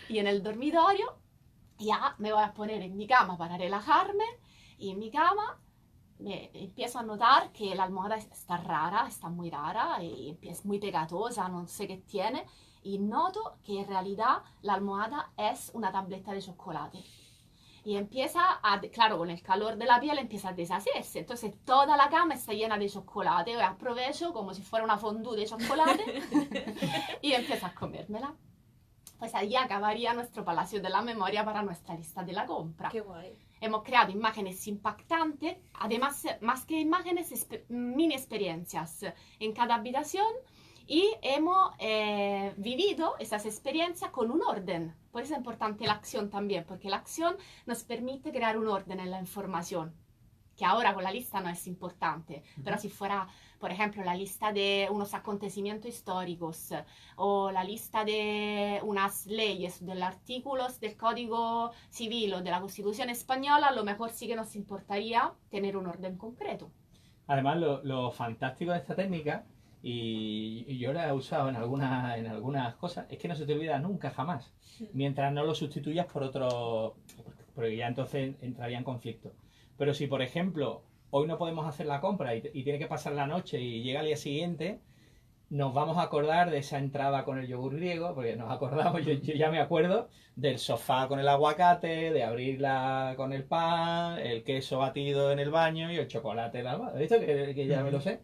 Y en el dormitorio ya me voy a poner en mi cama para relajarme, y en mi cama me empiezo a notar que la almohada está rara, está muy rara, y es muy pegatosa, no sé qué tiene, y noto que en realidad la almohada es una tableta de chocolate. Y empieza claro, con el calor de la piel empieza a deshacerse, entonces toda la cama está llena de chocolate, y aprovecho como si fuera una fondue de chocolate y empiezo a comérmela. Pues ahí acabaría nuestro Palacio de la Memoria para nuestra lista de la compra. Qué guay. Hemos creado imágenes impactantes, además, más que imágenes, mini experiencias en cada habitación, y hemos vivido esas experiencias con un orden. Por eso es importante la acción también, porque la acción nos permite crear un orden en la información, que ahora con la lista no es importante, pero si fuera, por ejemplo, la lista de unos acontecimientos históricos o la lista de unas leyes, de los artículos del Código Civil o de la Constitución Española, a lo mejor sí que nos importaría tener un orden concreto. Además, lo fantástico de esta técnica, y yo la he usado en algunas cosas, es que no se te olvida nunca, jamás, mientras no lo sustituyas por otro, porque ya entonces entraría en conflicto. Pero si, por ejemplo, hoy no podemos hacer la compra y tiene que pasar la noche y llega al día siguiente, nos vamos a acordar de esa entrada con el yogur griego, porque nos acordamos, yo ya me acuerdo del sofá con el aguacate, de abrirla con el pan, el queso batido en el baño y el chocolate en la almohada. ¿Has visto que ya me lo sé?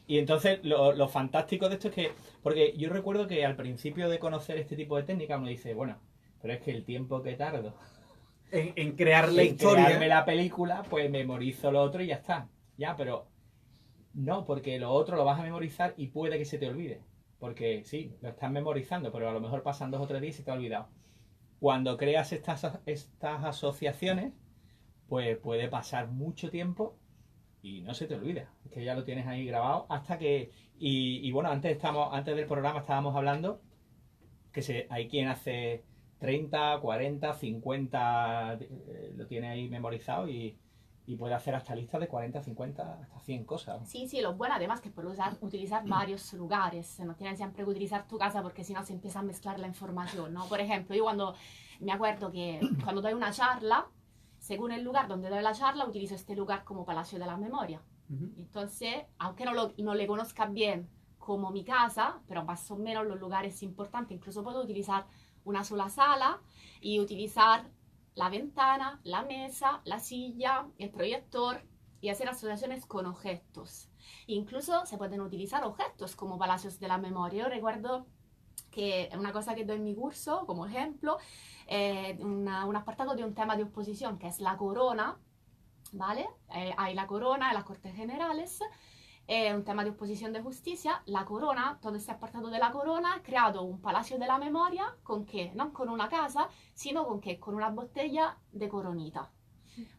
Y entonces lo fantástico de esto es que, porque yo recuerdo que al principio de conocer este tipo de técnica uno dice, bueno, pero es que el tiempo que tardo en crear la en historia. crearme la película, pues memorizo lo otro y ya está. Ya, pero no, porque lo otro lo vas a memorizar y puede que se te olvide. Porque sí, lo estás memorizando, pero a lo mejor pasan 2 o 3 días y se te ha olvidado. Cuando creas estas asociaciones, pues puede pasar mucho tiempo y no se te olvida. Es que ya lo tienes ahí grabado hasta que... Y bueno, antes del programa estábamos hablando que hay quien hace 30, 40, 50, lo tiene ahí memorizado y puede hacer hasta listas de 40, 50, hasta 100 cosas. Sí, sí, lo bueno además que puedes utilizar varios lugares, no tienes siempre que utilizar tu casa porque si no se empieza a mezclar la información, ¿no? Por ejemplo, yo me acuerdo que cuando doy una charla, según el lugar donde doy la charla, utilizo este lugar como Palacio de la Memoria. Entonces, aunque no le conozca bien como mi casa, pero más o menos los lugares importantes, incluso puedo utilizar una sola sala y utilizar la ventana, la mesa, la silla, el proyector y hacer asociaciones con objetos. Incluso se pueden utilizar objetos como palacios de la memoria. Yo recuerdo que una cosa que doy en mi curso, como ejemplo, un apartado de un tema de oposición que es la corona, ¿vale? Hay la corona en las Cortes Generales. Un tema de oposición de justicia, la corona, todo este apartado de la corona, ha creado un palacio de la memoria con qué, no con una casa, sino con qué, con una botella de coronita.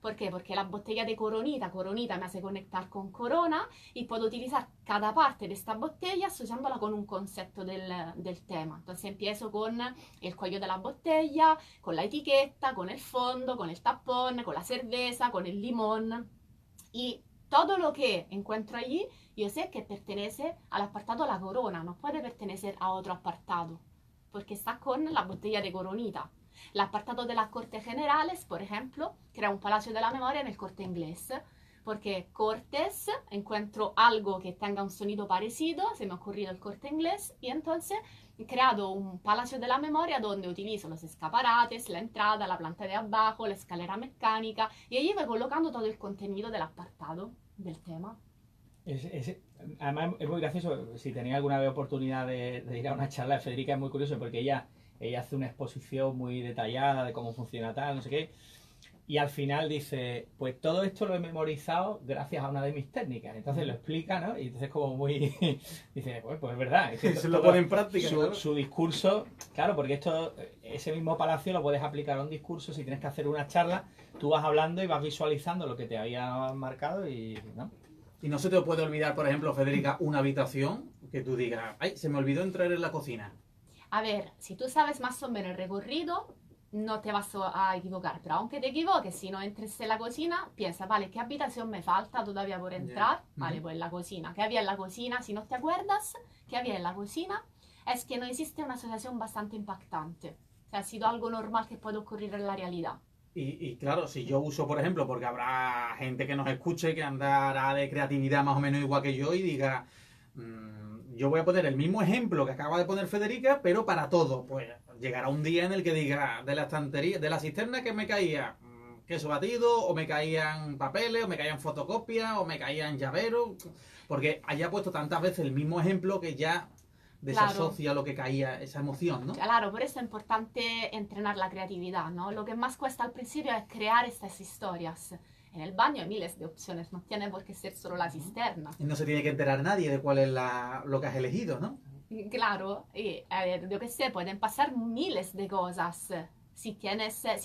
¿Por qué? Porque la botella de coronita me hace conectar con corona y puedo utilizar cada parte de esta botella asociándola con un concepto del tema. Entonces empiezo con el cuello de la botella, con la etiqueta, con el fondo, con el tapón, con la cerveza, con el limón y todo lo que encuentro allí, yo sé que pertenece al apartado La Corona, no puede pertenecer a otro apartado, porque está con la botella de coronita. El apartado de las Cortes Generales, por ejemplo, crea un Palacio de la Memoria en el Corte Inglés, porque Cortes, encuentro algo que tenga un sonido parecido, se me ha ocurrido el Corte Inglés, y entonces he creado un Palacio de la Memoria donde utilizo los escaparates, la entrada, la planta de abajo, la escalera mecánica, y allí voy colocando todo el contenido del apartado del tema. Además es muy gracioso, si tenéis alguna vez oportunidad de ir a una charla de Federica, es muy curioso porque ella hace una exposición muy detallada de cómo funciona tal, no sé qué, Y al final dice, pues todo esto lo he memorizado gracias a una de mis técnicas. Entonces lo explica, ¿no? Y entonces como muy... dice, pues es verdad. Es que Se lo pone en práctica, su, claro. su discurso, claro, porque ese mismo palacio lo puedes aplicar a un discurso. Si tienes que hacer una charla, tú vas hablando y vas visualizando lo que te había marcado y... ¿no? Y no se te puede olvidar, por ejemplo, Federica, una habitación que tú digas, ay, se me olvidó entrar en la cocina. A ver, si tú sabes más o menos el recorrido, no te vas a equivocar. Pero aunque te equivoques, si no entres en la cocina, piensa, vale, ¿qué habitación me falta todavía por entrar? Vale, pues en la cocina. ¿Qué había en la cocina? Si no te acuerdas, ¿qué había en la cocina? Es que no existe una asociación bastante impactante. O sea, ha sido algo normal que puede ocurrir en la realidad. Y claro, si yo uso, por ejemplo, porque habrá gente que nos escuche que andará de creatividad más o menos igual que yo y diga, yo voy a poner el mismo ejemplo que acaba de poner Federica, pero para todo. Pues llegará un día en el que diga, de la estantería, de la cisterna que me caía queso batido, o me caían papeles, o me caían fotocopias, o me caían llaveros, porque haya puesto tantas veces el mismo ejemplo que ya desasocia lo que caía, esa emoción, ¿no? Claro, por eso es importante entrenar la creatividad, ¿no? Lo que más cuesta al principio es crear estas historias. En el baño hay miles de opciones, no tiene por qué ser solo la cisterna. Y no se tiene que enterar nadie de cuál es lo que has elegido, ¿no? Claro, y a ver, yo qué sé, pueden pasar miles de cosas. Si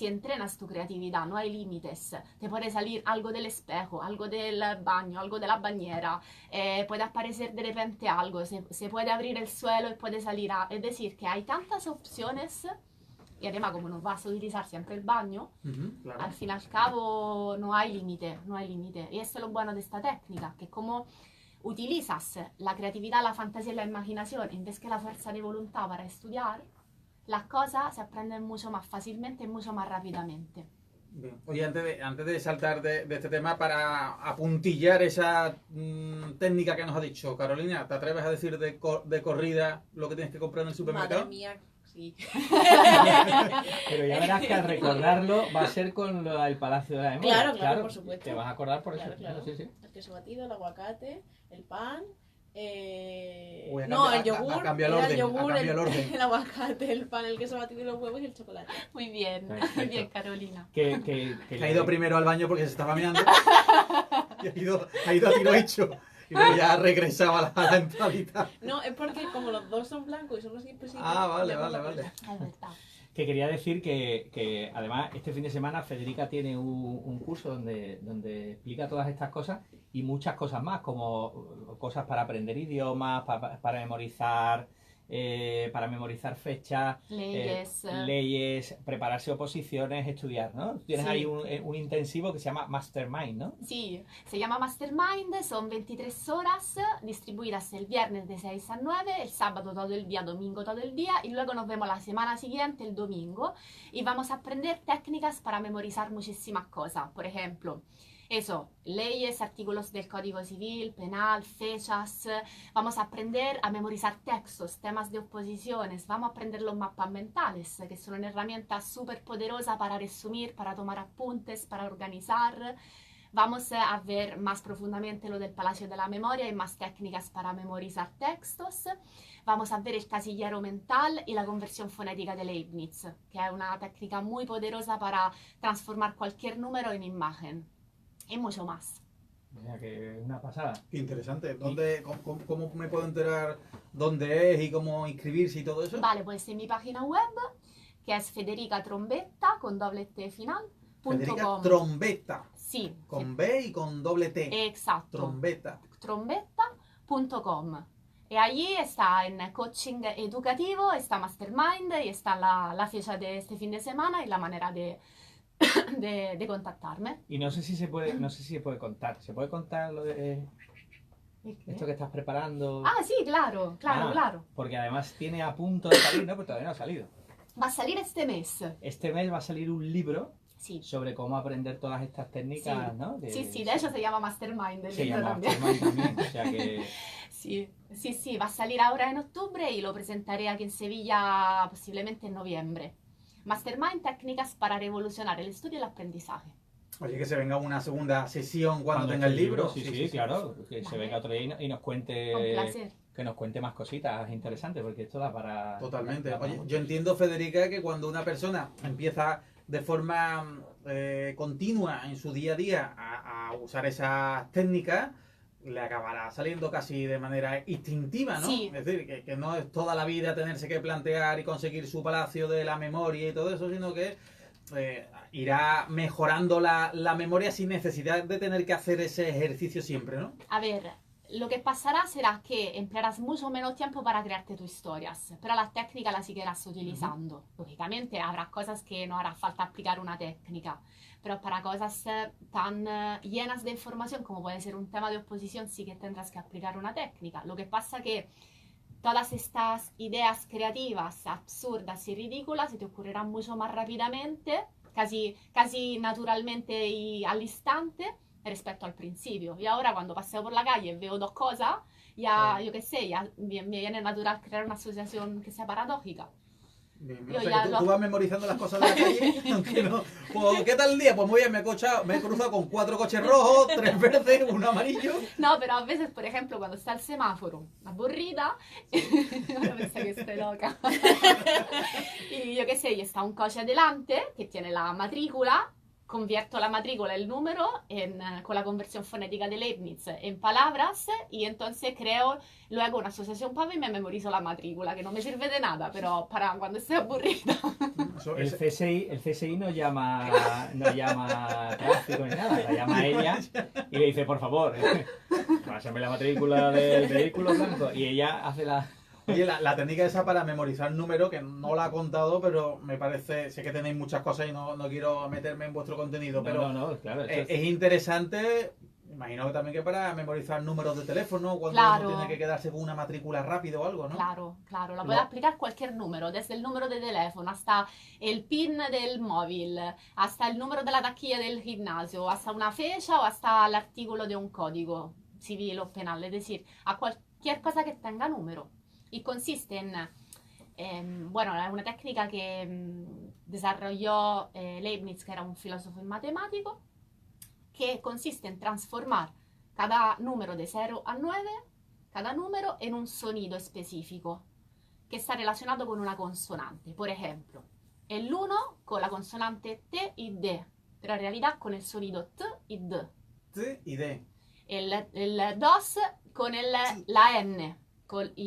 entrenas tu creatividad, no hay límites. Te puede salir algo del espejo, algo del baño, algo de la bañera. Puede aparecer de repente algo. Se puede abrir el suelo y puede salir a... Es decir, que hay tantas opciones. Y además, como no vas a utilizar siempre el baño, Claro. al fin y al cabo no hay límite, no hay límite. Y eso es lo bueno de esta técnica, que como utilizas la creatividad, la fantasía y la imaginación en vez que la fuerza de voluntad para estudiar, las cosas se aprenden mucho más fácilmente y mucho más rápidamente. Bien. Oye, antes de saltar de este tema, para apuntillar esa técnica que nos ha dicho Carolina, ¿te atreves a decir de corrida lo que tienes que comprar en el supermercado? Madre mía, sí. Pero ya verás que al recordarlo va a ser con el Palacio de la Memoria. Claro, claro, por supuesto. Te vas a acordar por Claro, eso. claro. Sí, sí. El queso batido, el aguacate, el pan. Uy, No, el ha yogur, cambiado el era el orden, ha yogur, cambiado el orden. el aguacate, el pan, el queso batido y los huevos y el chocolate. Muy bien, Perfecto. muy bien, Carolina. Que Ha ido primero al baño porque se estaba meando. Y ha ido a tiro hecho. Y luego ya regresaba a la entradita. No, es porque como los dos son blancos y son los imposibles. Ah, vale, vale, vale. Es verdad. Que quería decir que además este fin de semana Federica tiene un curso donde explica todas estas cosas y muchas cosas más, como cosas para aprender idiomas, para memorizar fechas, leyes, prepararse oposiciones, estudiar, ¿no? Tienes Sí. ahí un intensivo que se llama Mastermind, ¿no? Sí, se llama Mastermind, son 23 horas distribuidas el viernes de 6 a 9, el sábado todo el día, domingo todo el día y luego nos vemos la semana siguiente, el domingo, y vamos a aprender técnicas para memorizar muchísimas cosas. Por ejemplo, eso, leyes, artículos del Código Civil, penal, fechas. Vamos a aprender a memorizar textos, temas de oposiciones. Vamos a aprender los mapas mentales, que son una herramienta súper poderosa para resumir, para tomar apuntes, para organizar. Vamos a ver más profundamente lo del Palacio de la Memoria y más técnicas para memorizar textos. Vamos a ver el casillero mental y la conversión fonética de Leibniz, que es una técnica muy poderosa para transformar cualquier número en imagen. Y mucho más. O sea que es una pasada. Qué interesante. ¿Cómo me puedo enterar dónde es y cómo inscribirse y todo eso? Vale, pues en mi página web, que es Federica Trombetta, con doble T final, Federica .com. Trombetta. Sí, Con B y con doble T. exacto. Trombetta. Trombetta.com. Y allí está en coaching educativo, está Mastermind y está la fecha de este fin de semana y la manera de contactarme. Y no sé si se puede contar. ¿Se puede contar lo de esto que estás preparando? Ah, sí, claro. Porque además tiene a punto de salir, ¿no? Pero todavía no ha salido. Va a salir este mes. Este mes va a salir un libro Sí. sobre cómo aprender todas estas técnicas, Sí. ¿no? Sí, de hecho se llama Mastermind el Se libro llama también. Mastermind también, o sea que... Sí, va a salir ahora en octubre y lo presentaré aquí en Sevilla posiblemente en noviembre. Mastermind, técnicas para revolucionar el estudio y el aprendizaje. Oye, que se venga una segunda sesión cuando tenga esté el libro. Sí, claro. Que se Vale. venga otro día y nos cuente... Un placer. Que nos cuente más cositas interesantes, porque esto da para... Totalmente. da para Oye, mucho. yo entiendo, Federica, que cuando una persona empieza de forma continua en su día a día a usar esas técnicas, le acabará saliendo casi de manera instintiva, ¿no? Sí. Es decir, que no es toda la vida tenerse que plantear y conseguir su palacio de la memoria y todo eso, sino que irá mejorando la memoria sin necesidad de tener que hacer ese ejercicio siempre, ¿no? A ver, lo que pasará será que emplearás mucho menos tiempo para crearte tus historias, pero la técnica la seguirás utilizando. Lógicamente habrá cosas que no hará falta aplicar una técnica, pero para cosas tan llenas de información como puede ser un tema de oposición sí que tendrás que aplicar una técnica. Lo que pasa que todas estas ideas creativas, absurdas y ridículas se te ocurrirán mucho más rápidamente, casi naturalmente y al instante, respecto al principio. Y ahora cuando paseo por la calle y veo dos cosas, ya, yo qué sé, ya me viene natural crear una asociación que sea paradójica. Bien, Yo o sea, ya que lo- tú vas memorizando las cosas de la calle, aunque no. Pues, ¿qué tal el día? Pues muy bien, me he cruzado con 4 coches rojos, 3 verdes, 1 amarillo. No, pero a veces, por ejemplo, cuando está el semáforo, aburrida, ahora pensé que estoy loca. Y yo qué sé, y está un coche adelante que tiene la matrícula, convierto la matrícula, el número, con la conversión fonética de Leibniz en palabras y entonces creo luego una asociación para y me memorizo la matrícula, que no me sirve de nada, pero para cuando estoy aburrida. Eso, El CSI no llama tráfico ni nada, la llama a ella y le dice, por favor, pásame la matrícula del vehículo blanco. Y ella hace la... Oye, la técnica esa para memorizar números, que no la ha contado, pero me parece, sé que tenéis muchas cosas y no quiero meterme en vuestro contenido, pero No, claro. es interesante, imagino que también que para memorizar números de teléfono, cuando Claro. uno tiene que quedarse con una matrícula rápido o algo, ¿no? Claro, la puede aplicar cualquier número, desde el número de teléfono hasta el PIN del móvil, hasta el número de la taquilla del gimnasio, hasta una fecha o hasta el artículo de un código civil o penal, es decir, a cualquier cosa que tenga número. Y consiste bueno, es una técnica que desarrolló Leibniz, que era un filósofo y matemático, que consiste en transformar cada número de 0 a 9, cada número en un sonido específico que está relacionado con una consonante. Por ejemplo, el 1 con la consonante T y D, pero en realidad con el sonido T y D. T y D. El 2 con la N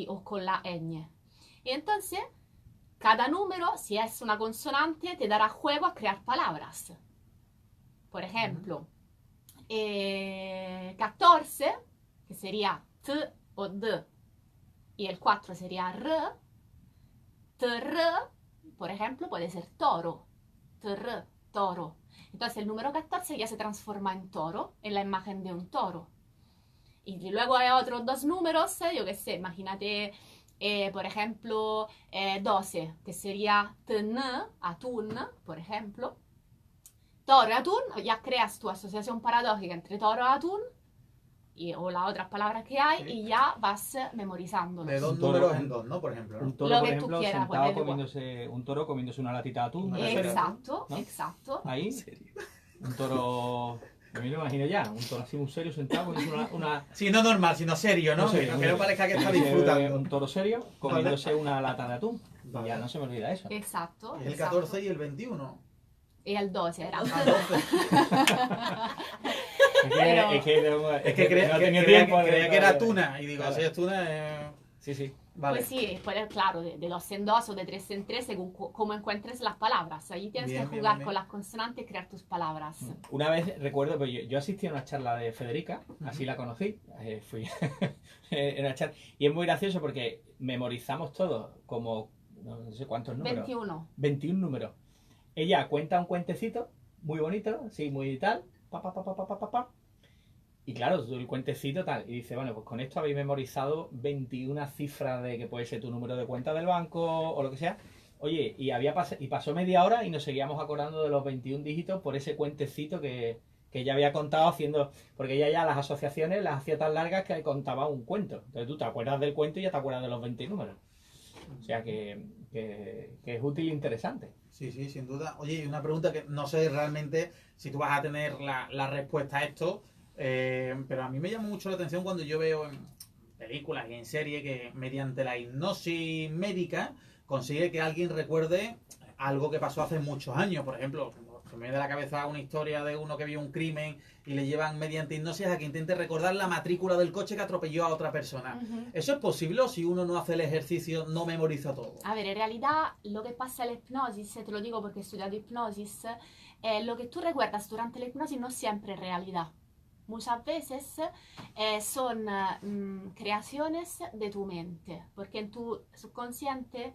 o con la ñ. Y entonces, cada número, si es una consonante, te dará juego a crear palabras. Por ejemplo, 14, que sería T o D, y el 4 sería R. TR, por ejemplo, puede ser toro. TR, toro. Entonces el número 14 ya se transforma en toro, en la imagen de un toro. Y luego hay otros dos números, yo qué sé, imagínate, por ejemplo, 12, que sería TN, atún, por ejemplo. Toro y atún, ya creas tu asociación paradójica entre toro y atún, o las otras palabras que hay, Sí. y ya vas memorizándolos. De 2 Un toro, números en 2, ¿no? Por ejemplo, ¿no? Un toro, Lo por que tú ejemplo, quieras, sentado ponle comiéndose, un toro comiéndose una latita de atún. Una ¿no? latita. Exacto, ¿No? exacto. Ahí, un toro... A mí me lo imagino ya, un toro así muy serio sentado comiéndose una... Sí, no normal, sino serio, ¿no? No sé, que no parezca que está un disfrutando. toro serio comiéndose una lata de atún. Y Vale. ya no se me olvida eso. Exacto. Es el exacto. 14 y el 21. Y el 12 era. Ah, 12. Pero- Es que no tenía tiempo de- creía que era tuna. Y digo, Claro. si es tuna, Sí, sí. vale. Pues sí, pues claro, de 2 en 2 o de 3 en 3, según cómo encuentres las palabras. Ahí tienes Bien, que bien, jugar bien, con bien. las consonantes y crear tus palabras. Una vez recuerdo, pues yo asistí a una charla de Federica, así la conocí, fui en una charla, y es muy gracioso porque memorizamos todos como no sé cuántos números. 21. 21 números. Ella cuenta un cuentecito muy bonito, sí, muy tal, pa, pa, pa, pa, pa, pa, pa, pa. Y claro, el cuentecito tal, y dice, bueno, pues con esto habéis memorizado 21 cifras de que puede ser tu número de cuenta del banco o lo que sea. Oye, y pasó media hora y nos seguíamos acordando de los 21 dígitos por ese cuentecito que ella había contado haciendo, porque ella ya las asociaciones las hacía tan largas que contaba un cuento. Entonces tú te acuerdas del cuento y ya te acuerdas de los 20 números. O sea que es útil e interesante. Sí, sí, sin duda. Oye, y una pregunta que no sé realmente si tú vas a tener la respuesta a esto, pero a mí me llama mucho la atención cuando yo veo en películas y en series que mediante la hipnosis médica consigue que alguien recuerde algo que pasó hace muchos años. Por ejemplo, se me viene de la cabeza una historia de uno que vio un crimen y le llevan mediante hipnosis a que intente recordar la matrícula del coche que atropelló a otra persona. ¿Eso es posible o si uno no hace el ejercicio no memoriza todo? A ver, en realidad lo que pasa en la hipnosis, te lo digo porque he estudiado hipnosis, lo que tú recuerdas durante la hipnosis no siempre es realidad. Muchas veces son creaciones de tu mente, porque en tu subconsciente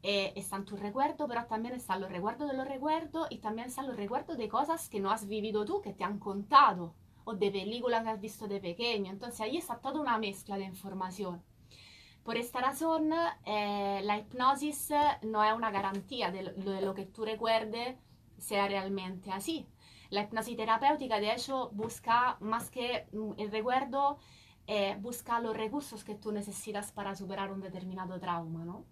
están tus recuerdos, pero también están los recuerdos de los recuerdos y también están los recuerdos de cosas que no has vivido tú, que te han contado, o de películas que has visto de pequeño. Entonces ahí está toda una mezcla de información. Por esta razón, la hipnosis no es una garantía de lo que tú recuerdes sea realmente así. La hipnosis terapéutica, de hecho, busca más que el recuerdo, busca los recursos que tú necesitas para superar un determinado trauma, ¿no?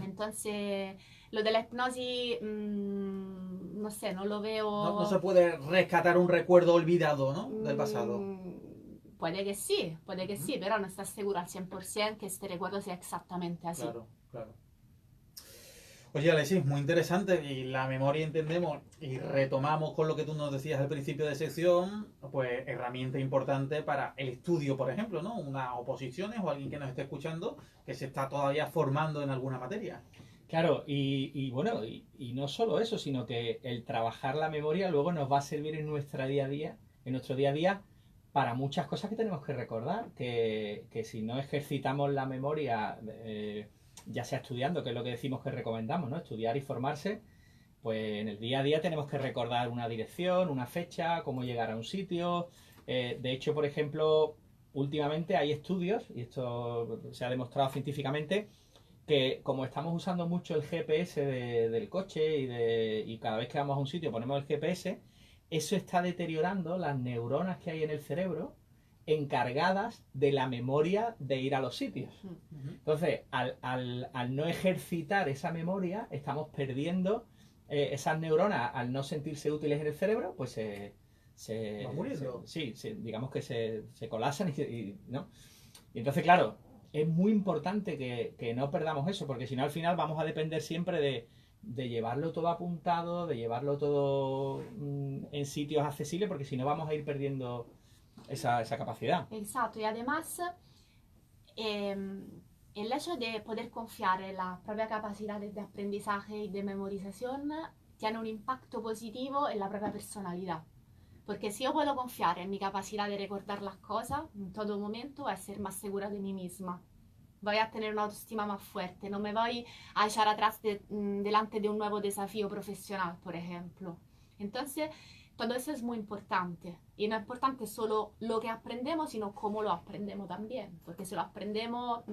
Entonces, lo de la hipnosis, no sé, no lo veo... No se puede rescatar un recuerdo olvidado, ¿no? Del pasado. Puede que sí, pero no estás seguro al 100% que este recuerdo sea exactamente así. Claro, claro. Oye, Alexis, muy interesante, y la memoria entendemos y retomamos con lo que tú nos decías al principio de sección, pues herramienta importante para el estudio, por ejemplo, ¿no? Unas oposiciones o alguien que nos esté escuchando que se está todavía formando en alguna materia. Claro, y bueno, y no solo eso, sino que el trabajar la memoria luego nos va a servir en nuestro día a día, para muchas cosas que tenemos que recordar, que si no ejercitamos la memoria, ya sea estudiando, que es lo que decimos que recomendamos, ¿no? Estudiar y formarse, pues en el día a día tenemos que recordar una dirección, una fecha, cómo llegar a un sitio. De hecho, por ejemplo, últimamente hay estudios, y esto se ha demostrado científicamente, que como estamos usando mucho el GPS del coche y cada vez que vamos a un sitio ponemos el GPS, eso está deteriorando las neuronas que hay en el cerebro encargadas de la memoria de ir a los sitios. Entonces, al no ejercitar esa memoria, estamos perdiendo esas neuronas. Al no sentirse útiles en el cerebro, pues digamos que se colapsan ¿no? Y entonces, claro, es muy importante que no perdamos eso, porque si no, al final vamos a depender siempre de llevarlo todo apuntado, de llevarlo todo en sitios accesibles, porque si no vamos a ir perdiendo esa capacidad. Exacto, y además el hecho de poder confiar en la propia capacidad de aprendizaje y de memorización tiene un impacto positivo en la propia personalidad. Porque si yo puedo confiar en mi capacidad de recordar las cosas en todo momento, voy a ser más segura de mí misma. Voy a tener una autoestima más fuerte, no me voy a echar atrás delante de un nuevo desafío profesional, por ejemplo. Entonces, todo eso es muy importante. Y no es importante solo lo que aprendemos, sino cómo lo aprendemos también. Porque si lo aprendemos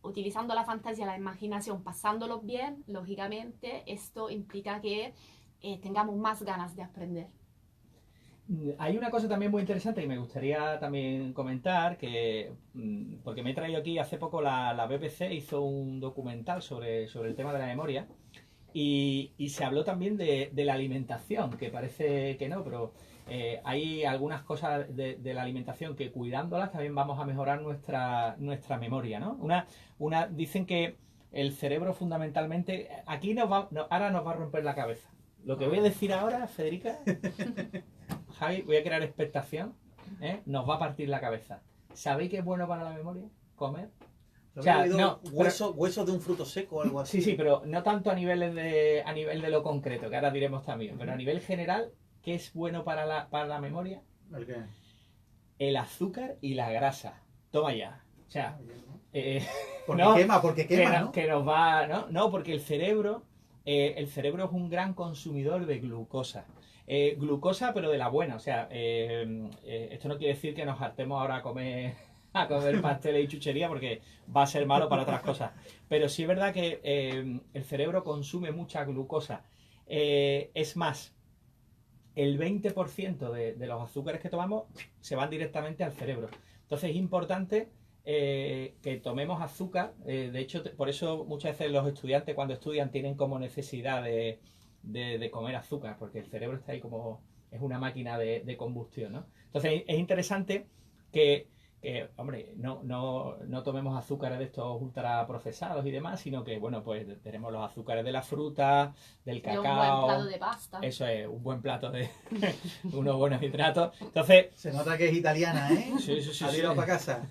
utilizando la fantasía, la imaginación, pasándolo bien, lógicamente, esto implica que tengamos más ganas de aprender. Hay una cosa también muy interesante que me gustaría también comentar, porque me he traído aquí hace poco la BBC hizo un documental sobre el tema de la memoria y se habló también de la alimentación, que parece que no, pero hay algunas cosas de la alimentación que cuidándolas también vamos a mejorar nuestra memoria, ¿no? Dicen que el cerebro fundamentalmente, ahora nos va a romper la cabeza. Lo que voy a decir ahora, Federica... Javi, voy a crear expectación, nos va a partir la cabeza. ¿Sabéis qué es bueno para la memoria? Comer. O sea, hueso de un fruto seco o algo así. Sí, pero no tanto a nivel de lo concreto, que ahora diremos también, pero a nivel general, ¿qué es bueno para la memoria? ¿El qué? El azúcar y la grasa. Toma ya. O sea, porque quema, ¿no? Que nos va, ¿no? No, porque el cerebro es un gran consumidor de glucosa. Glucosa, pero de la buena. O sea, esto no quiere decir que nos hartemos ahora a comer pasteles y chuchería, porque va a ser malo para otras cosas. Pero sí es verdad que el cerebro consume mucha glucosa. Es más, el 20% de los azúcares que tomamos se van directamente al cerebro. Entonces es importante que tomemos azúcar. De hecho, por eso muchas veces los estudiantes cuando estudian tienen como necesidad de comer azúcar, porque el cerebro está ahí como es una máquina de combustión, ¿no? Entonces es interesante que que, hombre, no tomemos azúcares de estos ultraprocesados y demás, sino que, bueno, pues tenemos los azúcares de la fruta, del De un buen cacao. plato de pasta. Eso es, un buen plato de unos buenos hidratos. Entonces, Se nota que es italiana, ¿eh? sí. Ha tirado para casa.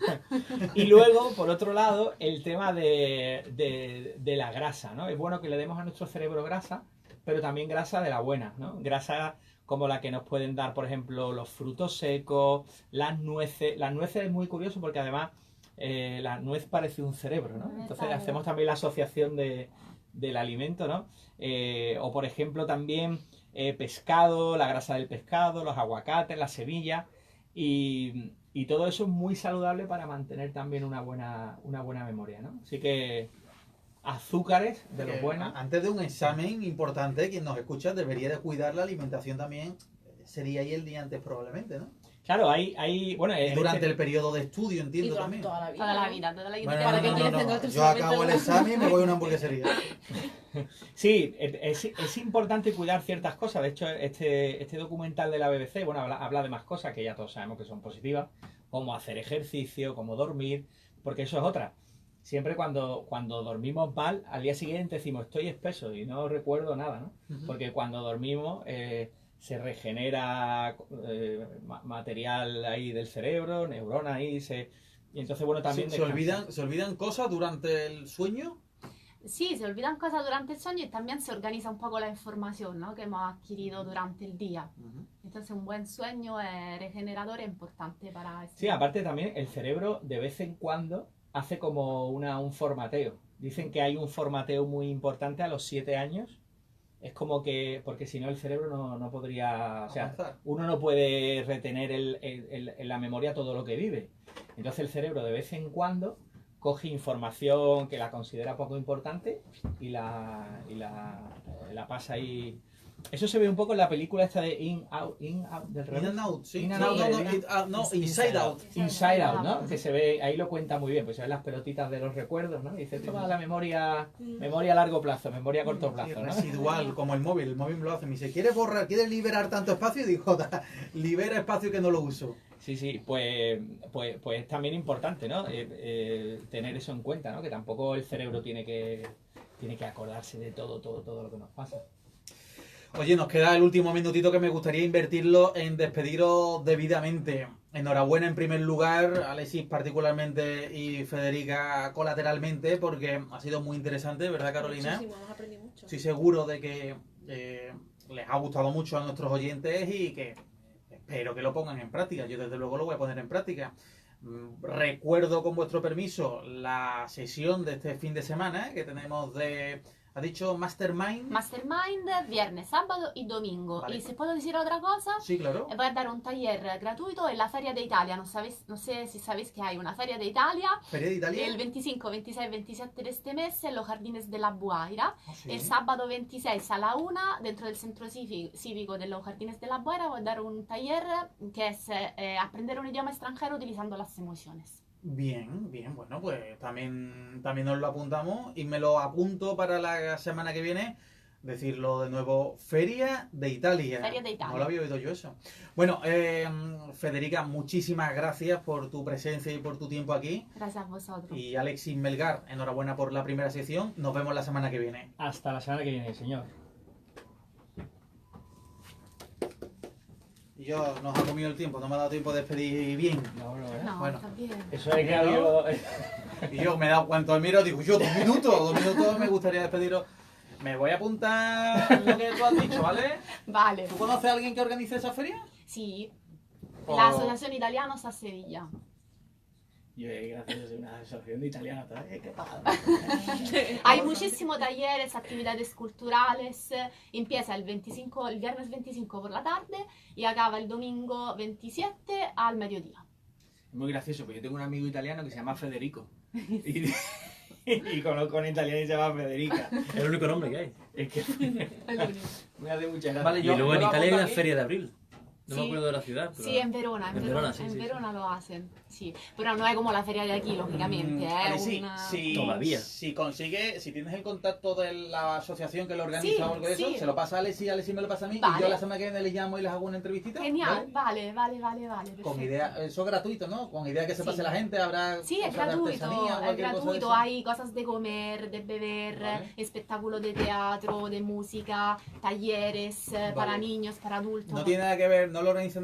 Y luego, por otro lado, el tema de la grasa, ¿no? Es bueno que le demos a nuestro cerebro grasa, pero también grasa de la buena, ¿no? Grasa como la que nos pueden dar, por ejemplo, los frutos secos, las nueces. Las nueces es muy curioso porque además la nuez parece un cerebro, ¿no? Entonces hacemos también la asociación del alimento, ¿no? O por ejemplo también pescado, la grasa del pescado, los aguacates, las semillas y todo eso es muy saludable para mantener también una buena memoria, ¿no? Así que azúcares de los buenos. Antes de un examen importante, quien nos escucha debería de cuidar la alimentación también. Sería ahí el día antes probablemente, ¿no? Claro, bueno, Y durante el periodo de estudio, Y entiendo durante también. toda la vida. Toda la ¿no? vida, toda la vida. Bueno, ¿Para qué no, quieres no, no. centrarte Yo solamente acabo en el lo- examen y me voy a una hamburguesería. Sí, es importante cuidar ciertas cosas. De hecho, este documental de la BBC, bueno, habla de más cosas que ya todos sabemos que son positivas, como hacer ejercicio, como dormir, porque eso es otra. Siempre cuando dormimos mal, al día siguiente decimos estoy espeso y no recuerdo nada, ¿no? Porque cuando dormimos se regenera material ahí del cerebro, neuronas ahí, y entonces, bueno, también ¿Se olvidan cosas durante el sueño? Sí, se olvidan cosas durante el sueño y también se organiza un poco la información, ¿no? Que hemos adquirido durante el día. Entonces un buen sueño es regenerador e importante para Sí, aparte también el cerebro de vez en cuando hace como un formateo. Dicen que hay un formateo muy importante a los 7 años. Es como que, porque si no el cerebro no podría, o sea, Avanzar. uno no puede retener en la memoria todo lo que vive. Entonces el cerebro de vez en cuando coge información que la considera poco importante y la pasa ahí. Eso se ve un poco en la película esta de In Out del In revés. and out, sí. In and No, Out, no, ¿verdad? no, Inside Out. Inside Out, ¿no? Que se ve, ahí lo cuenta muy bien, pues se ven las pelotitas de los recuerdos, ¿no? Y dice, esto va a la memoria a largo plazo, memoria a corto Sí, plazo, ¿no? residual, como el móvil me lo hace. Me dice, ¿quieres liberar tanto espacio? Y digo, libera espacio que no lo uso. Sí, pues es también importante, ¿no? Tener eso en cuenta, ¿no? Que tampoco el cerebro tiene que acordarse de todo lo que nos pasa. Oye, nos queda el último minutito que me gustaría invertirlo en despediros debidamente. Enhorabuena en primer lugar, Alexis particularmente y Federica colateralmente, porque ha sido muy interesante, ¿verdad, Carolina? Muchísimo, hemos aprendido mucho. Estoy seguro de que les ha gustado mucho a nuestros oyentes y que espero que lo pongan en práctica. Yo desde luego lo voy a poner en práctica. Recuerdo con vuestro permiso la sesión de este fin de semana que tenemos ¿ha dicho Mastermind? Mastermind, viernes, sábado y domingo. Vale. Y si puedo decir otra cosa, Sí, claro. voy a dar un taller gratuito en la Feria de Italia. No sé si sabéis que hay una Feria de Italia Feria de Italia. el 25, 26, 27 de este mes en los Jardines de la Guaira. Ah, sí. El sábado 26 a la 1 dentro del centro cívico de los Jardines de la Guaira voy a dar un taller que es aprender un idioma extranjero utilizando las emociones. Bien, bueno, pues también nos lo apuntamos y me lo apunto para la semana que viene. Decirlo de nuevo, Feria de Italia. Feria de Italia. No lo había oído yo eso. Bueno, Federica, muchísimas gracias por tu presencia y por tu tiempo aquí. Gracias a vosotros. Y Alexis Melgar, enhorabuena por la primera sección. Nos vemos la semana que viene. Hasta la semana que viene, señor. Y yo nos ha comido el tiempo, no me ha dado tiempo de despedir bien. No, No, Bueno. está bien. Eso es que ¿No? habido... Y yo me he dado cuenta, miro, digo yo, 2 minutos me gustaría despediros. Me voy a apuntar lo que tú has dicho, ¿vale? Vale. ¿Tú conoces a alguien que organice esa feria? Sí, O- la Asociación Italianos a Sevilla. Yo, gracias, soy una asociación de italiana también. ¿Qué pasa? Hay muchísimos talleres, actividades culturales. Empieza el viernes 25 por la tarde y acaba el domingo 27 al mediodía. Es muy gracioso, porque yo tengo un amigo italiano que se llama Federico. Y conozco a un italiano que se llama Federica. Es el único nombre que hay. Es que me hace mucha gracia. Vale, Y luego en lo Italia hay apunto la aquí. Feria de Abril. No me acuerdo de la ciudad. Pero... Sí, en Verona, En Verona, sí, sí, Verona lo hacen, sí. Pero no es como la feria de aquí, lógicamente, Vale, es sí, una... Todavía. Si consigue, si tienes el contacto de la asociación que lo organiza Sí, o algo de eso, sí. se lo pasa a Alessi me lo pasa a mí, y Vale. yo la semana que viene les llamo y les hago una entrevistita. Genial, ¿vale? vale, Con perfecto. idea, eso es gratuito, ¿no? Con idea que se Sí. pase la gente, habrá Sí, es cosas de gratuito, artesanía o es cualquier cosa de gratuito, eso. hay cosas de comer, de beber, Vale. espectáculos de teatro, de música, talleres para Vale. niños, para adultos. No tiene nada que ver, no lo organizan nada